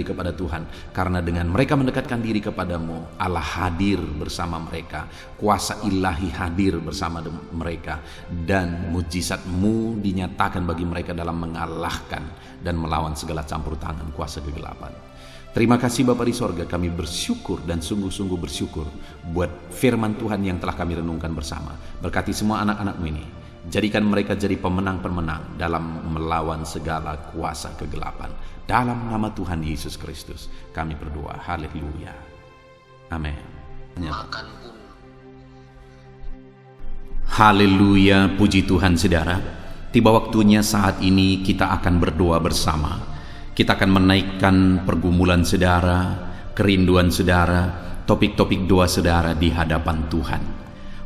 kepada Tuhan. Karena dengan mereka mendekatkan diri kepadamu, Allah hadir bersama mereka, kuasa ilahi hadir bersama mereka, dan mujizat-Mu dinyatakan bagi mereka dalam mengalahkan dan melawan segala campur tangan kuasa kegelapan. Terima kasih Bapa di sorga, kami bersyukur dan sungguh-sungguh bersyukur buat firman Tuhan yang telah kami renungkan bersama. Berkati semua anak-anak-Mu ini, jadikan mereka jadi pemenang-pemenang dalam melawan segala kuasa kegelapan. Dalam nama Tuhan Yesus Kristus kami berdoa, haleluya, amin. Haleluya, puji Tuhan saudara. Tiba waktunya saat ini kita akan berdoa bersama. Kita akan menaikkan pergumulan saudara, kerinduan saudara, topik-topik doa saudara di hadapan Tuhan.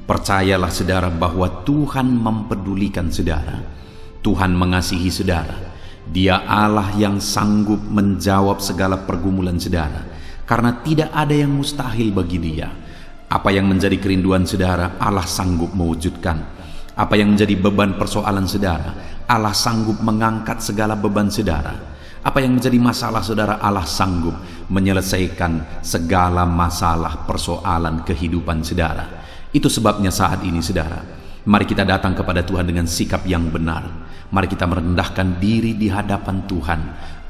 Percayalah saudara bahwa Tuhan mempedulikan saudara. Tuhan mengasihi saudara. Dia Allah yang sanggup menjawab segala pergumulan saudara, karena tidak ada yang mustahil bagi Dia. Apa yang menjadi kerinduan saudara, Allah sanggup mewujudkan. Apa yang menjadi beban persoalan saudara, Allah sanggup mengangkat segala beban saudara. Apa yang menjadi masalah saudara, Allah sanggup menyelesaikan segala masalah persoalan kehidupan saudara. Itu sebabnya saat ini saudara, mari kita datang kepada Tuhan dengan sikap yang benar. Mari kita merendahkan diri di hadapan Tuhan,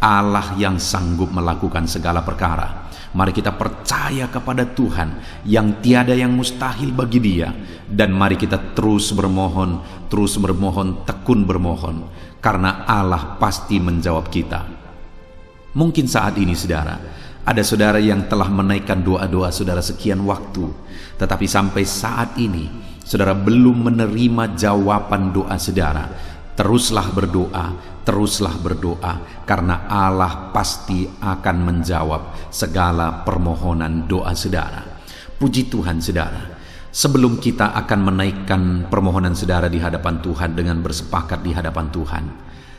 Allah yang sanggup melakukan segala perkara. Mari kita percaya kepada Tuhan yang tiada yang mustahil bagi Dia. Dan mari kita terus bermohon, tekun bermohon, karena Allah pasti menjawab kita. Mungkin saat ini saudara, ada saudara yang telah menaikkan doa-doa saudara sekian waktu, tetapi sampai saat ini saudara belum menerima jawaban doa saudara. Teruslah berdoa, karena Allah pasti akan menjawab segala permohonan doa saudara. Puji Tuhan saudara. Sebelum kita akan menaikkan permohonan saudara di hadapan Tuhan dengan bersepakat di hadapan Tuhan,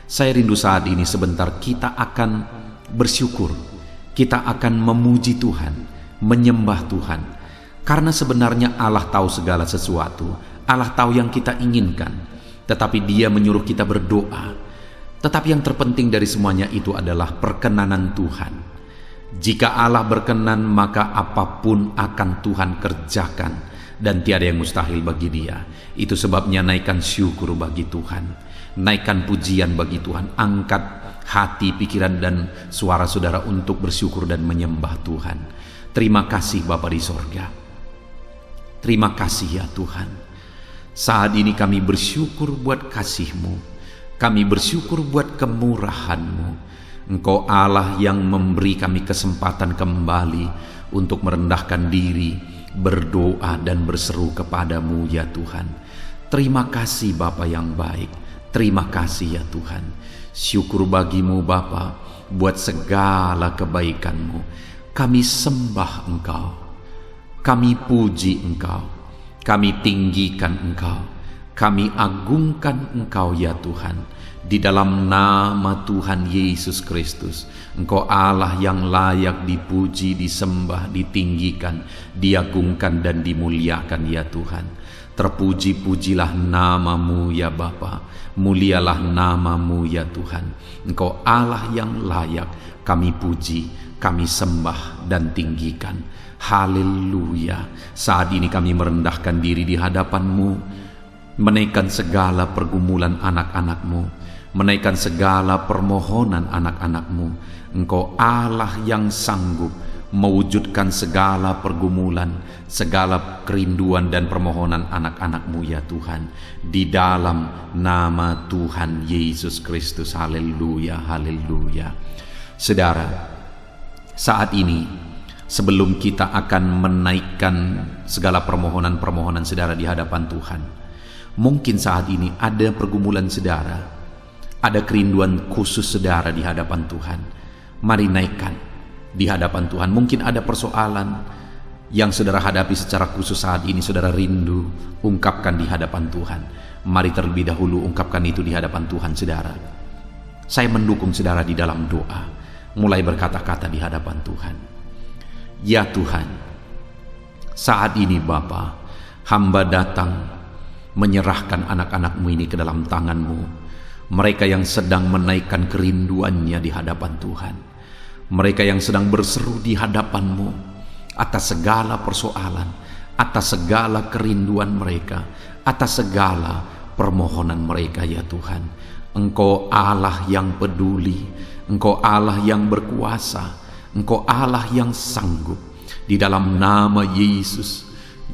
saya rindu saat ini sebentar kita akan bersyukur, kita akan memuji Tuhan, menyembah Tuhan. Karena sebenarnya Allah tahu segala sesuatu, Allah tahu yang kita inginkan, tetapi Dia menyuruh kita berdoa. Tetapi yang terpenting dari semuanya itu adalah perkenanan Tuhan. Jika Allah berkenan, maka apapun akan Tuhan kerjakan, dan tiada yang mustahil bagi Dia. Itu sebabnya naikkan syukur bagi Tuhan, naikkan pujian bagi Tuhan, angkat hati, pikiran, dan suara saudara untuk bersyukur dan menyembah Tuhan. Terima kasih Bapa di sorga. Terima kasih ya Tuhan. Saat ini kami bersyukur buat kasih-Mu. Kami bersyukur buat kemurahan-Mu. Engkau Allah yang memberi kami kesempatan kembali untuk merendahkan diri, berdoa dan berseru kepadamu ya Tuhan. Terima kasih Bapa yang baik. Terima kasih ya Tuhan. Syukur bagimu Bapa buat segala kebaikan-Mu. Kami sembah Engkau, kami puji Engkau, kami tinggikan Engkau, kami agungkan Engkau ya Tuhan. Di dalam nama Tuhan Yesus Kristus, Engkau Allah yang layak dipuji, disembah, ditinggikan, diagungkan dan dimuliakan ya Tuhan. Terpuji-pujilah nama-Mu ya Bapa, mulialah nama-Mu ya Tuhan. Engkau Allah yang layak kami puji, kami sembah dan tinggikan. Haleluya. Saat ini kami merendahkan diri di hadapan-Mu, menaikkan segala pergumulan anak-anak-Mu, menaikkan segala permohonan anak-anak-Mu. Engkau Allah yang sanggup mewujudkan segala pergumulan, segala kerinduan dan permohonan anak-anak-Mu ya Tuhan, di dalam nama Tuhan Yesus Kristus. Haleluya, haleluya. Saudara, saat ini sebelum kita akan menaikkan segala permohonan-permohonan saudara di hadapan Tuhan, mungkin saat ini ada pergumulan saudara, ada kerinduan khusus saudara di hadapan Tuhan. Mari naikkan di hadapan Tuhan. Mungkin ada persoalan yang saudara hadapi secara khusus saat ini, saudara rindu, ungkapkan di hadapan Tuhan. Mari terlebih dahulu ungkapkan itu di hadapan Tuhan saudara. Saya mendukung saudara di dalam doa, mulai berkata-kata di hadapan Tuhan. Ya Tuhan, saat ini Bapa, hamba datang menyerahkan anak-anak-Mu ini ke dalam tangan-Mu. Mereka yang sedang menaikkan kerinduannya di hadapan Tuhan, mereka yang sedang berseru di hadapan-Mu atas segala persoalan, atas segala kerinduan mereka, atas segala permohonan mereka ya Tuhan. Engkau Allah yang peduli, Engkau Allah yang berkuasa, Engkau Allah yang sanggup. Di dalam nama Yesus,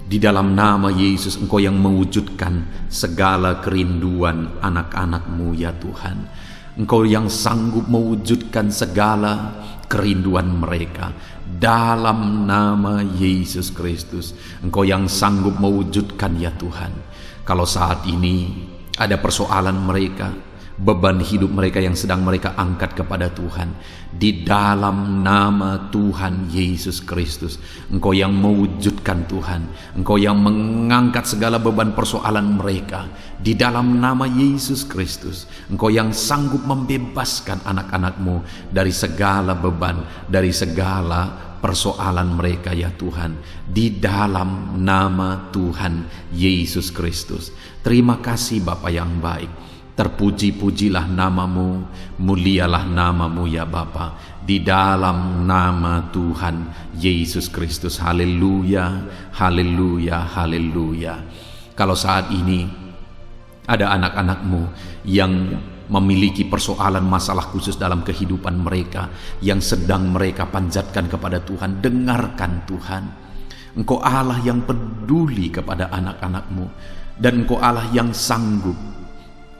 di dalam nama Yesus, Engkau yang mewujudkan segala kerinduan anak-anak-Mu ya Tuhan. Engkau yang sanggup mewujudkan segala kerinduan mereka dalam nama Yesus Kristus. Engkau yang sanggup mewujudkan ya Tuhan. Kalau saat ini ada persoalan mereka, beban hidup mereka yang sedang mereka angkat kepada Tuhan, di dalam nama Tuhan Yesus Kristus, Engkau yang mewujudkan Tuhan, Engkau yang mengangkat segala beban persoalan mereka, di dalam nama Yesus Kristus, Engkau yang sanggup membebaskan anak-anak-Mu dari segala beban, dari segala persoalan mereka ya Tuhan, di dalam nama Tuhan Yesus Kristus. Terima kasih Bapa yang baik. Terpuji-pujilah nama-Mu, mulialah nama-Mu ya Bapa, di dalam nama Tuhan Yesus Kristus. Haleluya, haleluya, haleluya. Kalau saat ini ada anak-anak-Mu yang memiliki persoalan masalah khusus dalam kehidupan mereka, yang sedang mereka panjatkan kepada Tuhan, dengarkan Tuhan. Engkau Allah yang peduli kepada anak-anak-Mu, dan Engkau Allah yang sanggup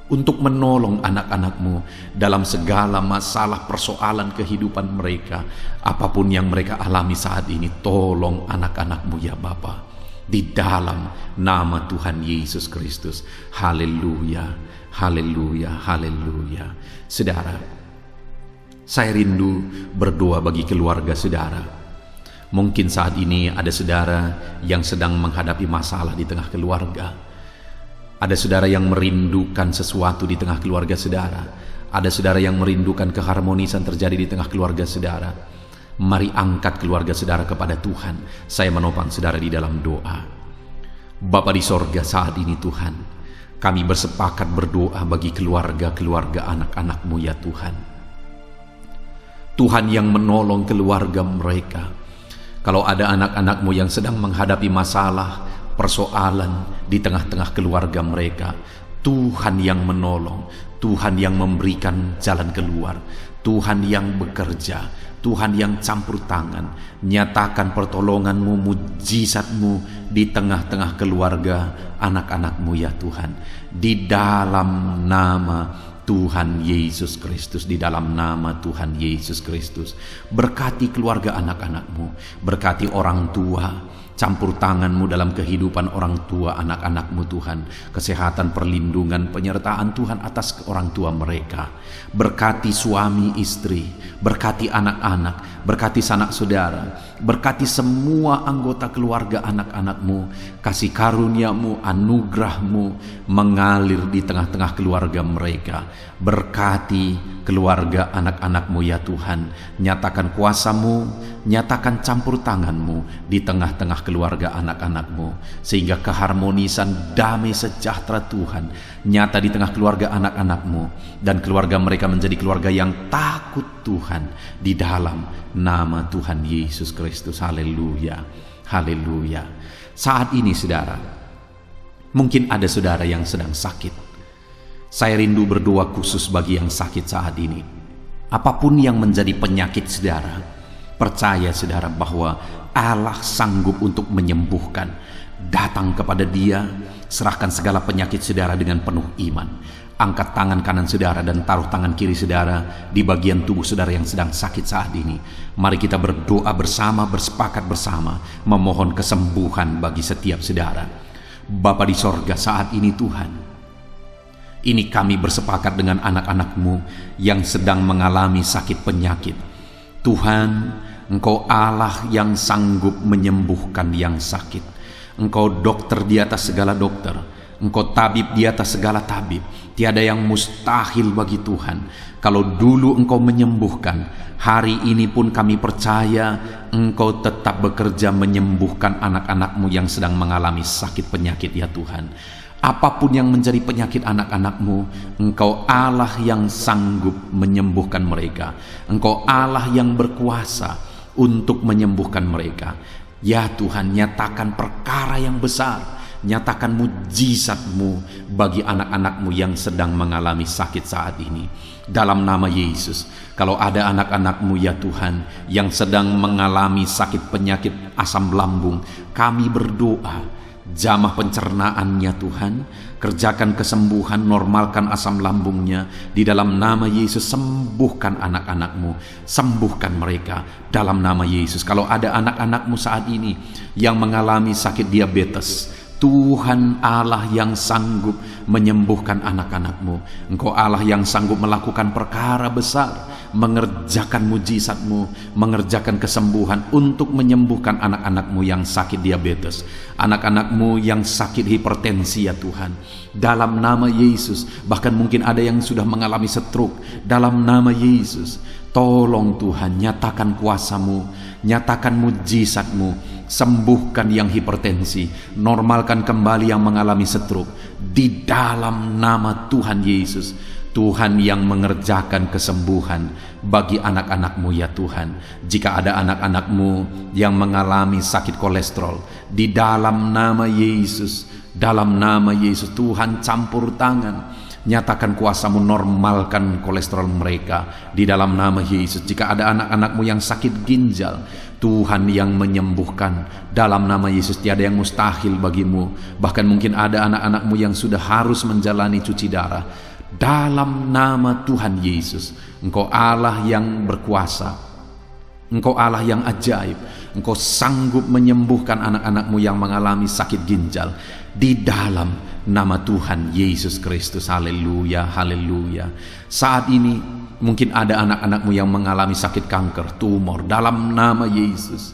untuk menolong anak-anak-Mu dalam segala masalah persoalan kehidupan mereka. Apapun yang mereka alami saat ini, tolong anak-anak-Mu ya Bapa, di dalam nama Tuhan Yesus Kristus. Haleluya, haleluya, haleluya. Saudara, saya rindu berdoa bagi keluarga saudara. Mungkin saat ini ada saudara yang sedang menghadapi masalah di tengah keluarga. Ada saudara yang merindukan sesuatu di tengah keluarga saudara. Ada saudara yang merindukan keharmonisan terjadi di tengah keluarga saudara. Mari angkat keluarga saudara kepada Tuhan. Saya menopang saudara di dalam doa. Bapa di sorga, saat ini Tuhan, kami bersepakat berdoa bagi keluarga-keluarga anak-anak-Mu ya Tuhan. Tuhan yang menolong keluarga mereka. Kalau ada anak-anak-Mu yang sedang menghadapi masalah, persoalan di tengah-tengah keluarga mereka, Tuhan yang menolong, Tuhan yang memberikan jalan keluar, Tuhan yang bekerja, Tuhan yang campur tangan. Nyatakan pertolongan-Mu, mujizat-Mu di tengah-tengah keluarga anak-anak-Mu ya Tuhan, di dalam nama Tuhan Yesus Kristus, di dalam nama Tuhan Yesus Kristus. Berkati keluarga anak-anak-Mu, berkati orang tua, campur tangan-Mu dalam kehidupan orang tua anak-anak-Mu Tuhan. Kesehatan, perlindungan, penyertaan Tuhan atas orang tua mereka. Berkati suami istri, berkati anak-anak, berkati sanak saudara, berkati semua anggota keluarga anak-anak-Mu. Kasih karunia-Mu, anugerah-Mu mengalir di tengah-tengah keluarga mereka. Berkati keluarga anak-anak-Mu ya Tuhan. Nyatakan kuasa-Mu, nyatakan campur tangan-Mu di tengah-tengah keluarga anak-anak-Mu, sehingga keharmonisan, damai sejahtera Tuhan nyata di tengah keluarga anak-anak-Mu, dan keluarga mereka menjadi keluarga yang takut Tuhan, di dalam nama Tuhan Yesus Kristus. Haleluya, haleluya. Saat ini saudara, mungkin ada saudara yang sedang sakit. Saya rindu berdoa khusus bagi yang sakit saat ini. Apapun yang menjadi penyakit saudara, Percaya saudara bahwa Allah sanggup untuk menyembuhkan. Datang kepada Dia, serahkan segala penyakit saudara dengan penuh iman. Angkat tangan kanan saudara dan taruh tangan kiri saudara di bagian tubuh saudara yang sedang sakit saat ini. Mari kita berdoa bersama, bersepakat bersama, memohon kesembuhan bagi setiap saudara. Bapa di sorga, saat ini Tuhan, ini kami bersepakat dengan anak-anak-Mu yang sedang mengalami sakit penyakit. Tuhan, Engkau Allah yang sanggup menyembuhkan yang sakit. Engkau dokter di atas segala dokter. Engkau tabib di atas segala tabib. Tiada yang mustahil bagi Tuhan. Kalau dulu Engkau menyembuhkan, hari ini pun kami percaya Engkau tetap bekerja menyembuhkan anak-anak-Mu yang sedang mengalami sakit penyakit ya Tuhan. Apapun yang menjadi penyakit anak-anak-Mu, Engkau Allah yang sanggup menyembuhkan mereka. Engkau Allah yang berkuasa untuk menyembuhkan mereka. Ya Tuhan, nyatakan perkara yang besar, nyatakan mujizat-Mu bagi anak-anak-Mu yang sedang mengalami sakit saat ini. Dalam nama Yesus, kalau ada anak-anak-Mu ya Tuhan yang sedang mengalami sakit penyakit asam lambung, kami berdoa, jamah pencernaannya Tuhan, kerjakan kesembuhan, normalkan asam lambungnya. Di dalam nama Yesus, sembuhkan anak-anak-Mu, sembuhkan mereka dalam nama Yesus. Kalau ada anak-anak-Mu saat ini yang mengalami sakit diabetes, Tuhan Allah yang sanggup menyembuhkan anak-anak-Mu. Engkau Allah yang sanggup melakukan perkara besar, mengerjakan mujizat-Mu, mengerjakan kesembuhan untuk menyembuhkan anak-anak-Mu yang sakit diabetes, anak-anak-Mu yang sakit hipertensi ya Tuhan. Dalam nama Yesus, bahkan mungkin ada yang sudah mengalami stroke. Dalam nama Yesus, tolong Tuhan, nyatakan kuasa-Mu, nyatakan mujizat-Mu. Sembuhkan yang hipertensi, normalkan kembali yang mengalami stroke. Di dalam nama Tuhan Yesus, Tuhan yang mengerjakan kesembuhan bagi anak-anak-Mu ya Tuhan. Jika ada anak-anak-Mu yang mengalami sakit kolesterol, di dalam nama Yesus, dalam nama Yesus, Tuhan campur tangan, nyatakan kuasa-Mu, normalkan kolesterol mereka di dalam nama Yesus. Jika ada anak-anak-Mu yang sakit ginjal, Tuhan yang menyembuhkan dalam nama Yesus. Tiada yang mustahil bagi-Mu. Bahkan mungkin ada anak-anak-Mu yang sudah harus menjalani cuci darah. Dalam nama Tuhan Yesus, Engkau Allah yang berkuasa, Engkau Allah yang ajaib. Engkau sanggup menyembuhkan anak-anak-Mu yang mengalami sakit ginjal di dalam nama Tuhan Yesus Kristus. Haleluya, haleluya. Saat ini mungkin ada anak-anak-Mu yang mengalami sakit kanker, tumor. Dalam nama Yesus,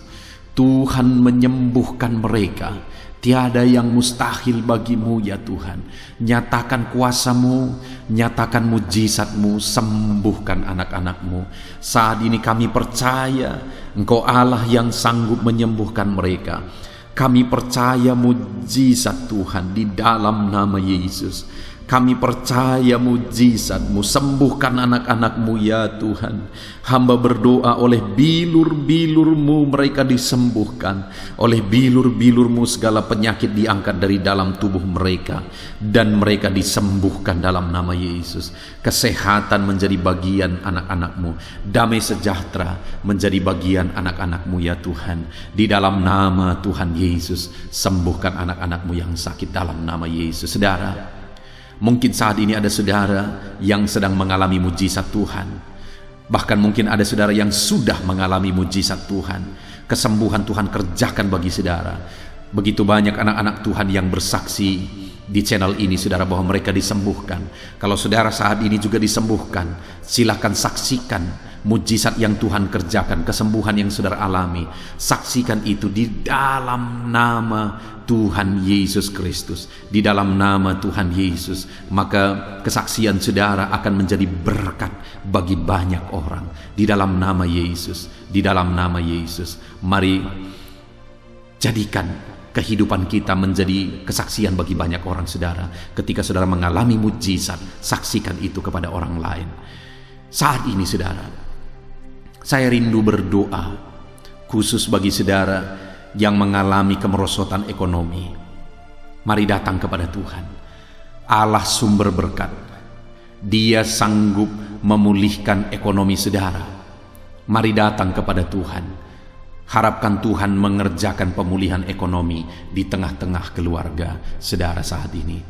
Tuhan menyembuhkan mereka. Tiada yang mustahil bagi-Mu ya Tuhan. Nyatakan kuasa-Mu, nyatakan mujizat-Mu, sembuhkan anak-anak-Mu. Saat ini kami percaya Engkau Allah yang sanggup menyembuhkan mereka. Kami percaya mujizat Tuhan di dalam nama Yesus. Kami percaya mujizat-Mu, sembuhkan anak-anak-Mu ya Tuhan. Hamba berdoa oleh bilur-bilur-Mu mereka disembuhkan. Oleh bilur-bilur-Mu segala penyakit diangkat dari dalam tubuh mereka, dan mereka disembuhkan dalam nama Yesus. Kesehatan menjadi bagian anak-anak-Mu, damai sejahtera menjadi bagian anak-anak-Mu ya Tuhan. Di dalam nama Tuhan Yesus, sembuhkan anak-anak-Mu yang sakit dalam nama Yesus. Saudara, mungkin saat ini ada saudara yang sedang mengalami mujizat Tuhan. Bahkan mungkin ada saudara yang sudah mengalami mujizat Tuhan. Kesembuhan Tuhan kerjakan bagi saudara. Begitu banyak anak-anak Tuhan yang bersaksi di channel ini saudara bahwa mereka disembuhkan. Kalau saudara saat ini juga disembuhkan, silakan saksikan mujizat yang Tuhan kerjakan, kesembuhan yang saudara alami. Saksikan itu di dalam nama Tuhan Yesus Kristus. Di dalam nama Tuhan Yesus, maka kesaksian saudara akan menjadi berkat bagi banyak orang. Di dalam nama Yesus, di dalam nama Yesus. Mari jadikan kehidupan kita menjadi kesaksian bagi banyak orang saudara. Ketika saudara mengalami mujizat, saksikan itu kepada orang lain. Saat ini saudara, saya rindu berdoa khusus bagi saudara yang mengalami kemerosotan ekonomi. Mari datang kepada Tuhan, Allah sumber berkat. Dia sanggup memulihkan ekonomi saudara. Mari datang kepada Tuhan. Harapkan Tuhan mengerjakan pemulihan ekonomi di tengah-tengah keluarga saudara saat ini.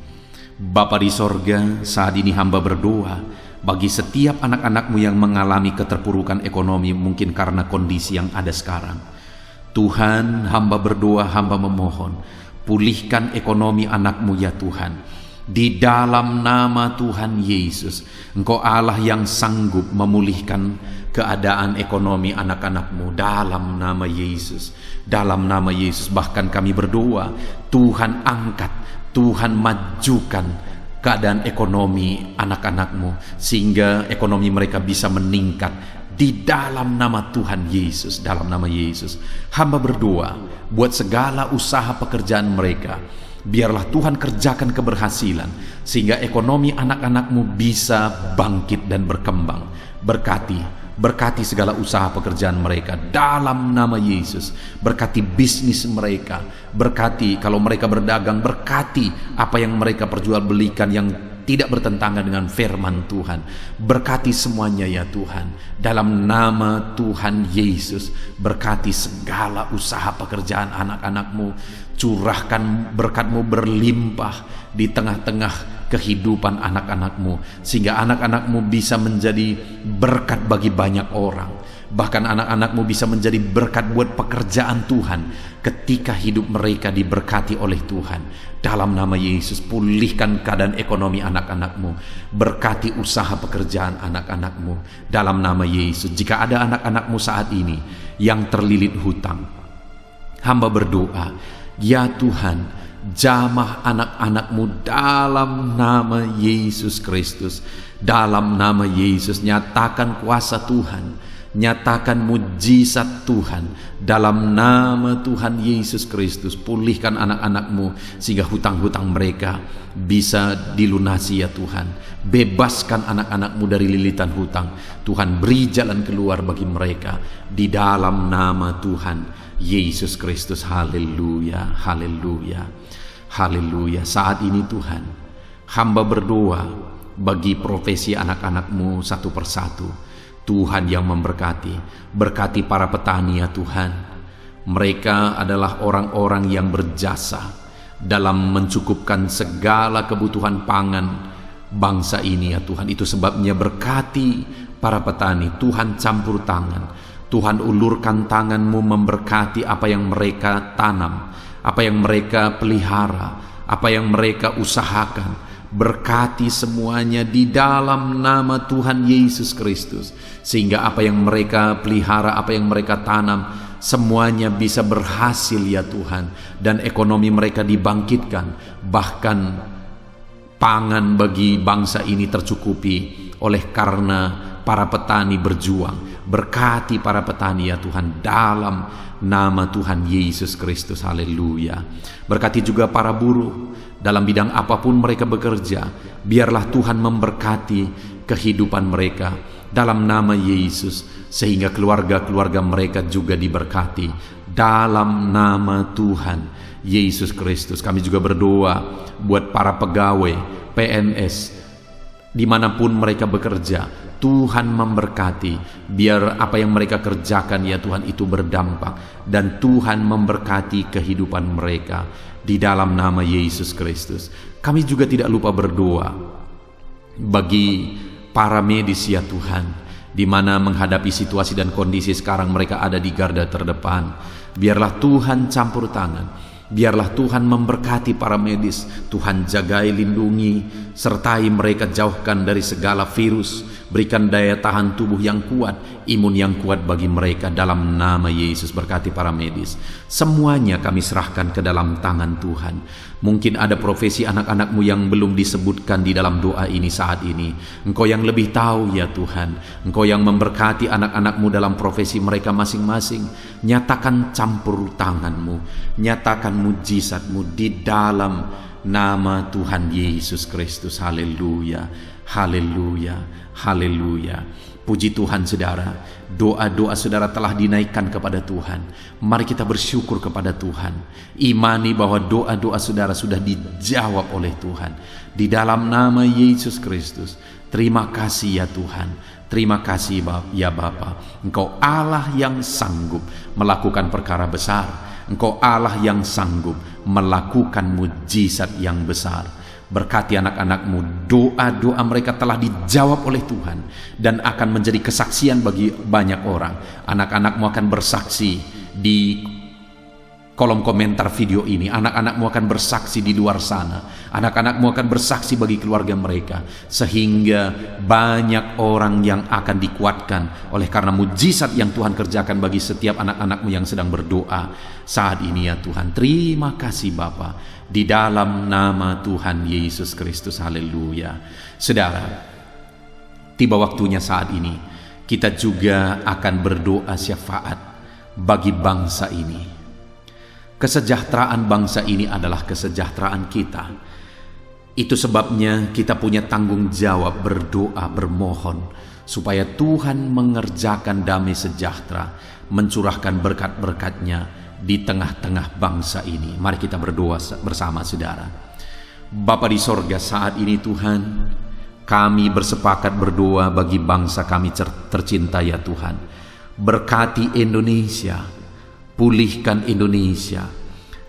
Bapa di sorga, saat ini hamba berdoa bagi setiap anak-anakmu yang mengalami keterpurukan ekonomi mungkin karena kondisi yang ada sekarang. Tuhan, hamba berdoa, hamba memohon, pulihkan ekonomi anakmu ya Tuhan. Di dalam nama Tuhan Yesus, Engkau Allah yang sanggup memulihkan keadaan ekonomi anak-anakmu dalam nama Yesus. Dalam nama Yesus, bahkan kami berdoa, Tuhan angkat, Tuhan majukan keadaan ekonomi anak-anakmu sehingga ekonomi mereka bisa meningkat di dalam nama Tuhan Yesus. Dalam nama Yesus, hamba berdoa buat segala usaha pekerjaan mereka. Biarlah Tuhan kerjakan keberhasilan sehingga ekonomi anak-anakmu bisa bangkit dan berkembang. Berkati segala usaha pekerjaan mereka dalam nama Yesus. Berkati bisnis mereka, berkati kalau mereka berdagang, berkati apa yang mereka perjualbelikan yang tidak bertentangan dengan firman Tuhan. Berkati semuanya ya Tuhan. Dalam nama Tuhan Yesus, berkati segala usaha pekerjaan anak-anakmu. Curahkan berkat-Mu berlimpah di tengah-tengah kehidupan anak-anakmu, sehingga anak-anakmu bisa menjadi berkat bagi banyak orang. Bahkan anak-anakmu bisa menjadi berkat buat pekerjaan Tuhan ketika hidup mereka diberkati oleh Tuhan. Dalam nama Yesus, pulihkan keadaan ekonomi anak-anakmu. Berkati usaha pekerjaan anak-anakmu. Dalam nama Yesus, jika ada anak-anakmu saat ini yang terlilit hutang, hamba berdoa, ya Tuhan, jamah anak-anakmu dalam nama Yesus Kristus. Dalam nama Yesus, nyatakan kuasa Tuhan, nyatakan mujizat Tuhan. Dalam nama Tuhan Yesus Kristus, pulihkan anak-anakmu sehingga hutang-hutang mereka bisa dilunasi ya Tuhan. Bebaskan anak-anakmu dari lilitan hutang. Tuhan, beri jalan keluar bagi mereka di dalam nama Tuhan Yesus Kristus. Haleluya, haleluya, haleluya. Saat ini Tuhan, hamba berdoa bagi profesi anak-anakmu satu persatu. Tuhan yang memberkati, berkati para petani ya Tuhan. Mereka adalah orang-orang yang berjasa dalam mencukupkan segala kebutuhan pangan bangsa ini ya Tuhan. Itu sebabnya berkati para petani. Tuhan campur tangan, Tuhan ulurkan tangan-Mu memberkati apa yang mereka tanam, apa yang mereka pelihara, apa yang mereka usahakan. Berkati semuanya di dalam nama Tuhan Yesus Kristus, sehingga apa yang mereka pelihara, apa yang mereka tanam, semuanya bisa berhasil ya Tuhan, dan ekonomi mereka dibangkitkan. Bahkan pangan bagi bangsa ini tercukupi oleh karena para petani berjuang. Berkati para petani ya Tuhan dalam nama Tuhan Yesus Kristus. Haleluya. Berkati juga para buruh dalam bidang apapun mereka bekerja. Biarlah Tuhan memberkati kehidupan mereka dalam nama Yesus, sehingga keluarga-keluarga mereka juga diberkati dalam nama Tuhan Yesus Kristus. Kami juga berdoa buat para pegawai PNS dimanapun mereka bekerja. Tuhan memberkati, biar apa yang mereka kerjakan ya Tuhan itu berdampak, dan Tuhan memberkati kehidupan mereka di dalam nama Yesus Kristus. Kami juga tidak lupa berdoa bagi para medis ya Tuhan, di mana menghadapi situasi dan kondisi sekarang mereka ada di garda terdepan. Biarlah Tuhan campur tangan, biarlah Tuhan memberkati para medis. Tuhan jagai, lindungi, sertai mereka, jauhkan dari segala virus. Berikan daya tahan tubuh yang kuat, imun yang kuat bagi mereka dalam nama Yesus. Berkati para medis. Semuanya kami serahkan ke dalam tangan Tuhan. Mungkin ada profesi anak-anakmu yang belum disebutkan di dalam doa ini saat ini. Engkau yang lebih tahu ya Tuhan. Engkau yang memberkati anak-anakmu dalam profesi mereka masing-masing. Nyatakan campur tangan-Mu, nyatakan mujizat-Mu di dalam nama Tuhan Yesus Kristus. Haleluya, haleluya, haleluya. Puji Tuhan saudara, doa-doa saudara telah dinaikkan kepada Tuhan. Mari kita bersyukur kepada Tuhan. Imani bahwa doa-doa saudara sudah dijawab oleh Tuhan. Di dalam nama Yesus Kristus. Terima kasih ya Tuhan. Terima kasih ya Bapa, Engkau Allah yang sanggup melakukan perkara besar. Engkau Allah yang sanggup melakukan mujizat yang besar. Berkati anak-anak-Mu, doa-doa mereka telah dijawab oleh Tuhan dan akan menjadi kesaksian bagi banyak orang. Anak-anak-Mu akan bersaksi di kolom komentar video ini. Anak-anak-Mu akan bersaksi di luar sana. Anak-anak-Mu akan bersaksi bagi keluarga mereka, sehingga banyak orang yang akan dikuatkan oleh karena mujizat yang Tuhan kerjakan bagi setiap anak-anak-Mu yang sedang berdoa saat ini ya Tuhan. Terima kasih Bapa, di dalam nama Tuhan Yesus Kristus. Haleluya. Saudara, tiba waktunya saat ini kita juga akan berdoa syafaat bagi bangsa ini. Kesejahteraan bangsa ini adalah kesejahteraan kita. Itu sebabnya kita punya tanggung jawab berdoa, bermohon supaya Tuhan mengerjakan damai sejahtera, mencurahkan berkat-berkat-Nya di tengah-tengah bangsa ini. Mari kita berdoa bersama saudara. Bapa di sorga, saat ini Tuhan, kami bersepakat berdoa bagi bangsa kami tercinta ya Tuhan. Berkati Indonesia, pulihkan Indonesia,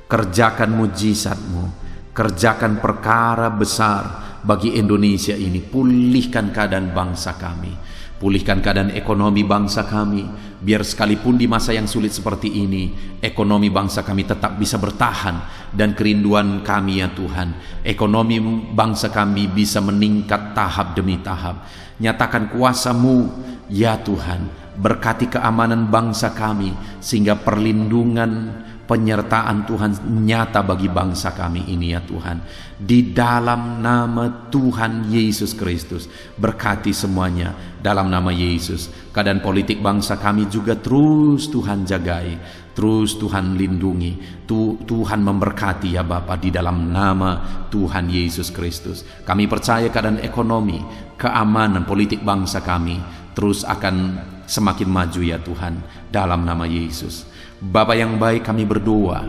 kerjakan mujizat-Mu, kerjakan perkara besar bagi Indonesia ini. Pulihkan keadaan bangsa kami, pulihkan keadaan ekonomi bangsa kami, biar sekalipun di masa yang sulit seperti ini, ekonomi bangsa kami tetap bisa bertahan. Dan kerinduan kami ya Tuhan, ekonomi bangsa kami bisa meningkat tahap demi tahap. Nyatakan kuasa-Mu ya Tuhan, berkati keamanan bangsa kami, sehingga perlindungan, penyertaan Tuhan nyata bagi bangsa kami ini ya Tuhan. Di dalam nama Tuhan Yesus Kristus, berkati semuanya dalam nama Yesus. Keadaan politik bangsa kami juga terus Tuhan jagai, terus Tuhan lindungi, Tuhan memberkati ya Bapa, di dalam nama Tuhan Yesus Kristus. Kami percaya keadaan ekonomi, keamanan politik bangsa kami terus akan semakin maju ya Tuhan, dalam nama Yesus. Bapa yang baik, kami berdoa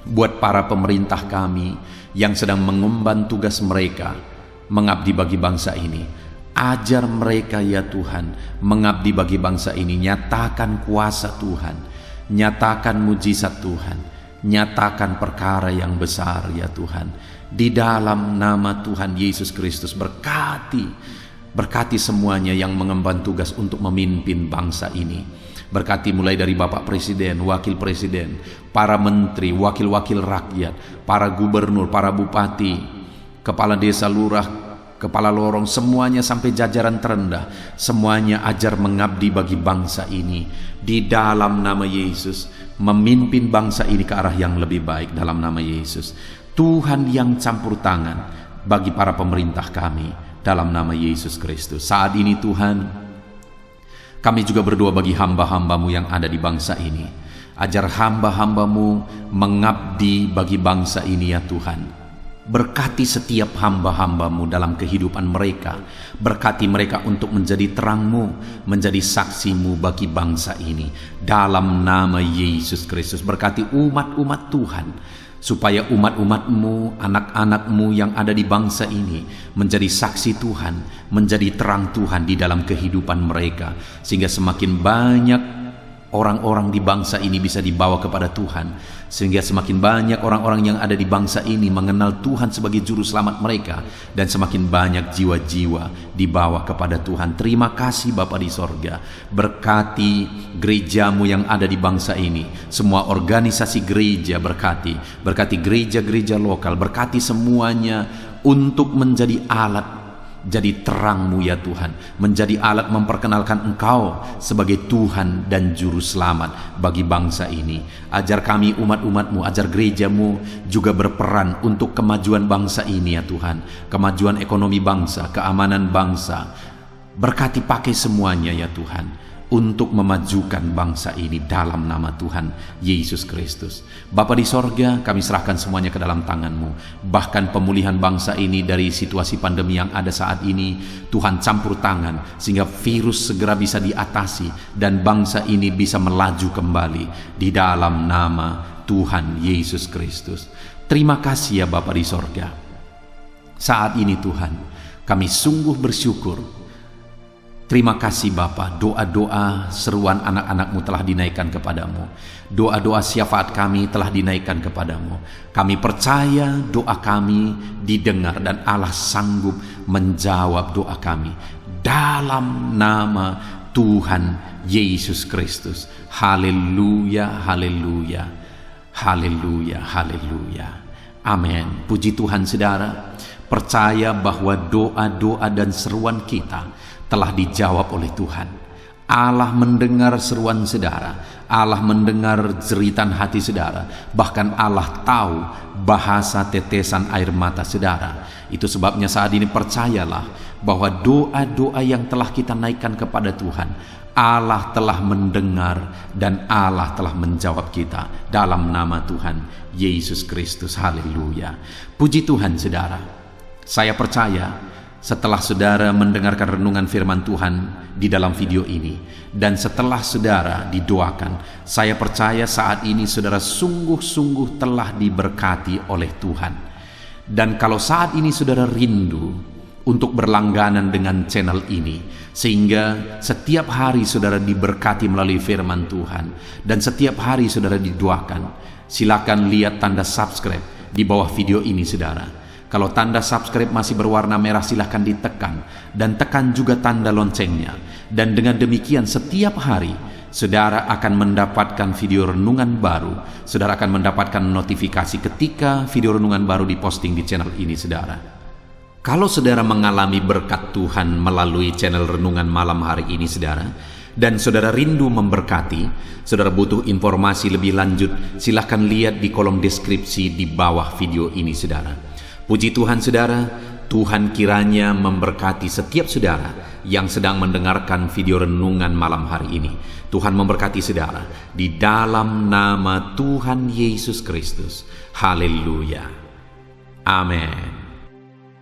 buat para pemerintah kami yang sedang mengemban tugas mereka mengabdi bagi bangsa ini. Ajar mereka ya Tuhan mengabdi bagi bangsa ini. Nyatakan kuasa Tuhan, nyatakan mujizat Tuhan, nyatakan perkara yang besar ya Tuhan. Di dalam nama Tuhan Yesus Kristus, berkati semuanya yang mengemban tugas untuk memimpin bangsa ini. Berkati mulai dari Bapak Presiden, Wakil Presiden, para menteri, wakil-wakil rakyat, para gubernur, para bupati, kepala desa, lurah, kepala lorong, semuanya sampai jajaran terendah. Semuanya ajar mengabdi bagi bangsa ini. Di dalam nama Yesus, memimpin bangsa ini ke arah yang lebih baik dalam nama Yesus. Tuhan yang campur tangan bagi para pemerintah kami dalam nama Yesus Kristus. Saat ini Tuhan, kami juga berdoa bagi hamba-hamba-Mu yang ada di bangsa ini. Ajar hamba-hamba-Mu mengabdi bagi bangsa ini ya Tuhan. Berkati setiap hamba-hamba-Mu dalam kehidupan mereka. Berkati mereka untuk menjadi terang-Mu, menjadi saksi-Mu bagi bangsa ini. Dalam nama Yesus Kristus, berkati umat-umat Tuhan, supaya umat-umat-Mu, anak-anak-Mu yang ada di bangsa ini menjadi saksi Tuhan, menjadi terang Tuhan di dalam kehidupan mereka, sehingga semakin banyak orang-orang di bangsa ini bisa dibawa kepada Tuhan, sehingga semakin banyak orang-orang yang ada di bangsa ini mengenal Tuhan sebagai juru selamat mereka, dan semakin banyak jiwa-jiwa dibawa kepada Tuhan. Terima kasih Bapa di sorga. Berkati gereja-Mu yang ada di bangsa ini, semua organisasi gereja berkati gereja-gereja lokal, berkati semuanya untuk menjadi alat, jadi terang-Mu ya Tuhan, menjadi alat memperkenalkan Engkau sebagai Tuhan dan Juru Selamat bagi bangsa ini. Ajar kami umat-umat-Mu, ajar gereja-Mu juga berperan untuk kemajuan bangsa ini ya Tuhan, kemajuan ekonomi bangsa, keamanan bangsa. Berkati pakai semuanya ya Tuhan, untuk memajukan bangsa ini dalam nama Tuhan Yesus Kristus. Bapa di sorga, kami serahkan semuanya ke dalam tangan-Mu. Bahkan pemulihan bangsa ini dari situasi pandemi yang ada saat ini, Tuhan campur tangan sehingga virus segera bisa diatasi dan bangsa ini bisa melaju kembali di dalam nama Tuhan Yesus Kristus. Terima kasih ya Bapa di sorga. Saat ini Tuhan, kami sungguh bersyukur Terima kasih Bapa, doa-doa seruan anak-anak-Mu telah dinaikkan kepadamu. Doa-doa syafaat kami telah dinaikkan kepadamu. Kami percaya doa kami didengar dan Allah sanggup menjawab doa kami. Dalam nama Tuhan Yesus Kristus. Haleluya, haleluya, haleluya, haleluya. Amin. Puji Tuhan saudara. Percaya bahwa doa-doa dan seruan kita telah dijawab oleh Tuhan. Allah mendengar seruan saudara, Allah mendengar jeritan hati saudara, bahkan Allah tahu bahasa tetesan air mata saudara. Itu sebabnya saat ini percayalah bahwa doa-doa yang telah kita naikkan kepada Tuhan, Allah telah mendengar dan Allah telah menjawab kita dalam nama Tuhan Yesus Kristus. Haleluya. Puji Tuhan saudara. Saya percaya setelah saudara mendengarkan renungan firman Tuhan di dalam video ini, dan setelah saudara didoakan, saya percaya saat ini saudara sungguh-sungguh telah diberkati oleh Tuhan. Dan kalau saat ini saudara rindu untuk berlangganan dengan channel ini, sehingga setiap hari saudara diberkati melalui firman Tuhan, dan setiap hari saudara didoakan, silakan lihat tanda subscribe di bawah video ini saudara. Kalau tanda subscribe masih berwarna merah, silahkan ditekan dan tekan juga tanda loncengnya. Dan dengan demikian setiap hari saudara akan mendapatkan video renungan baru. Saudara akan mendapatkan notifikasi ketika video renungan baru diposting di channel ini saudara. Kalau saudara mengalami berkat Tuhan melalui channel renungan malam hari ini saudara, dan saudara rindu memberkati, saudara butuh informasi lebih lanjut, silahkan lihat di kolom deskripsi di bawah video ini saudara. Puji Tuhan saudara, Tuhan kiranya memberkati setiap saudara yang sedang mendengarkan video renungan malam hari ini. Tuhan memberkati saudara di dalam nama Tuhan Yesus Kristus. Haleluya. Amin.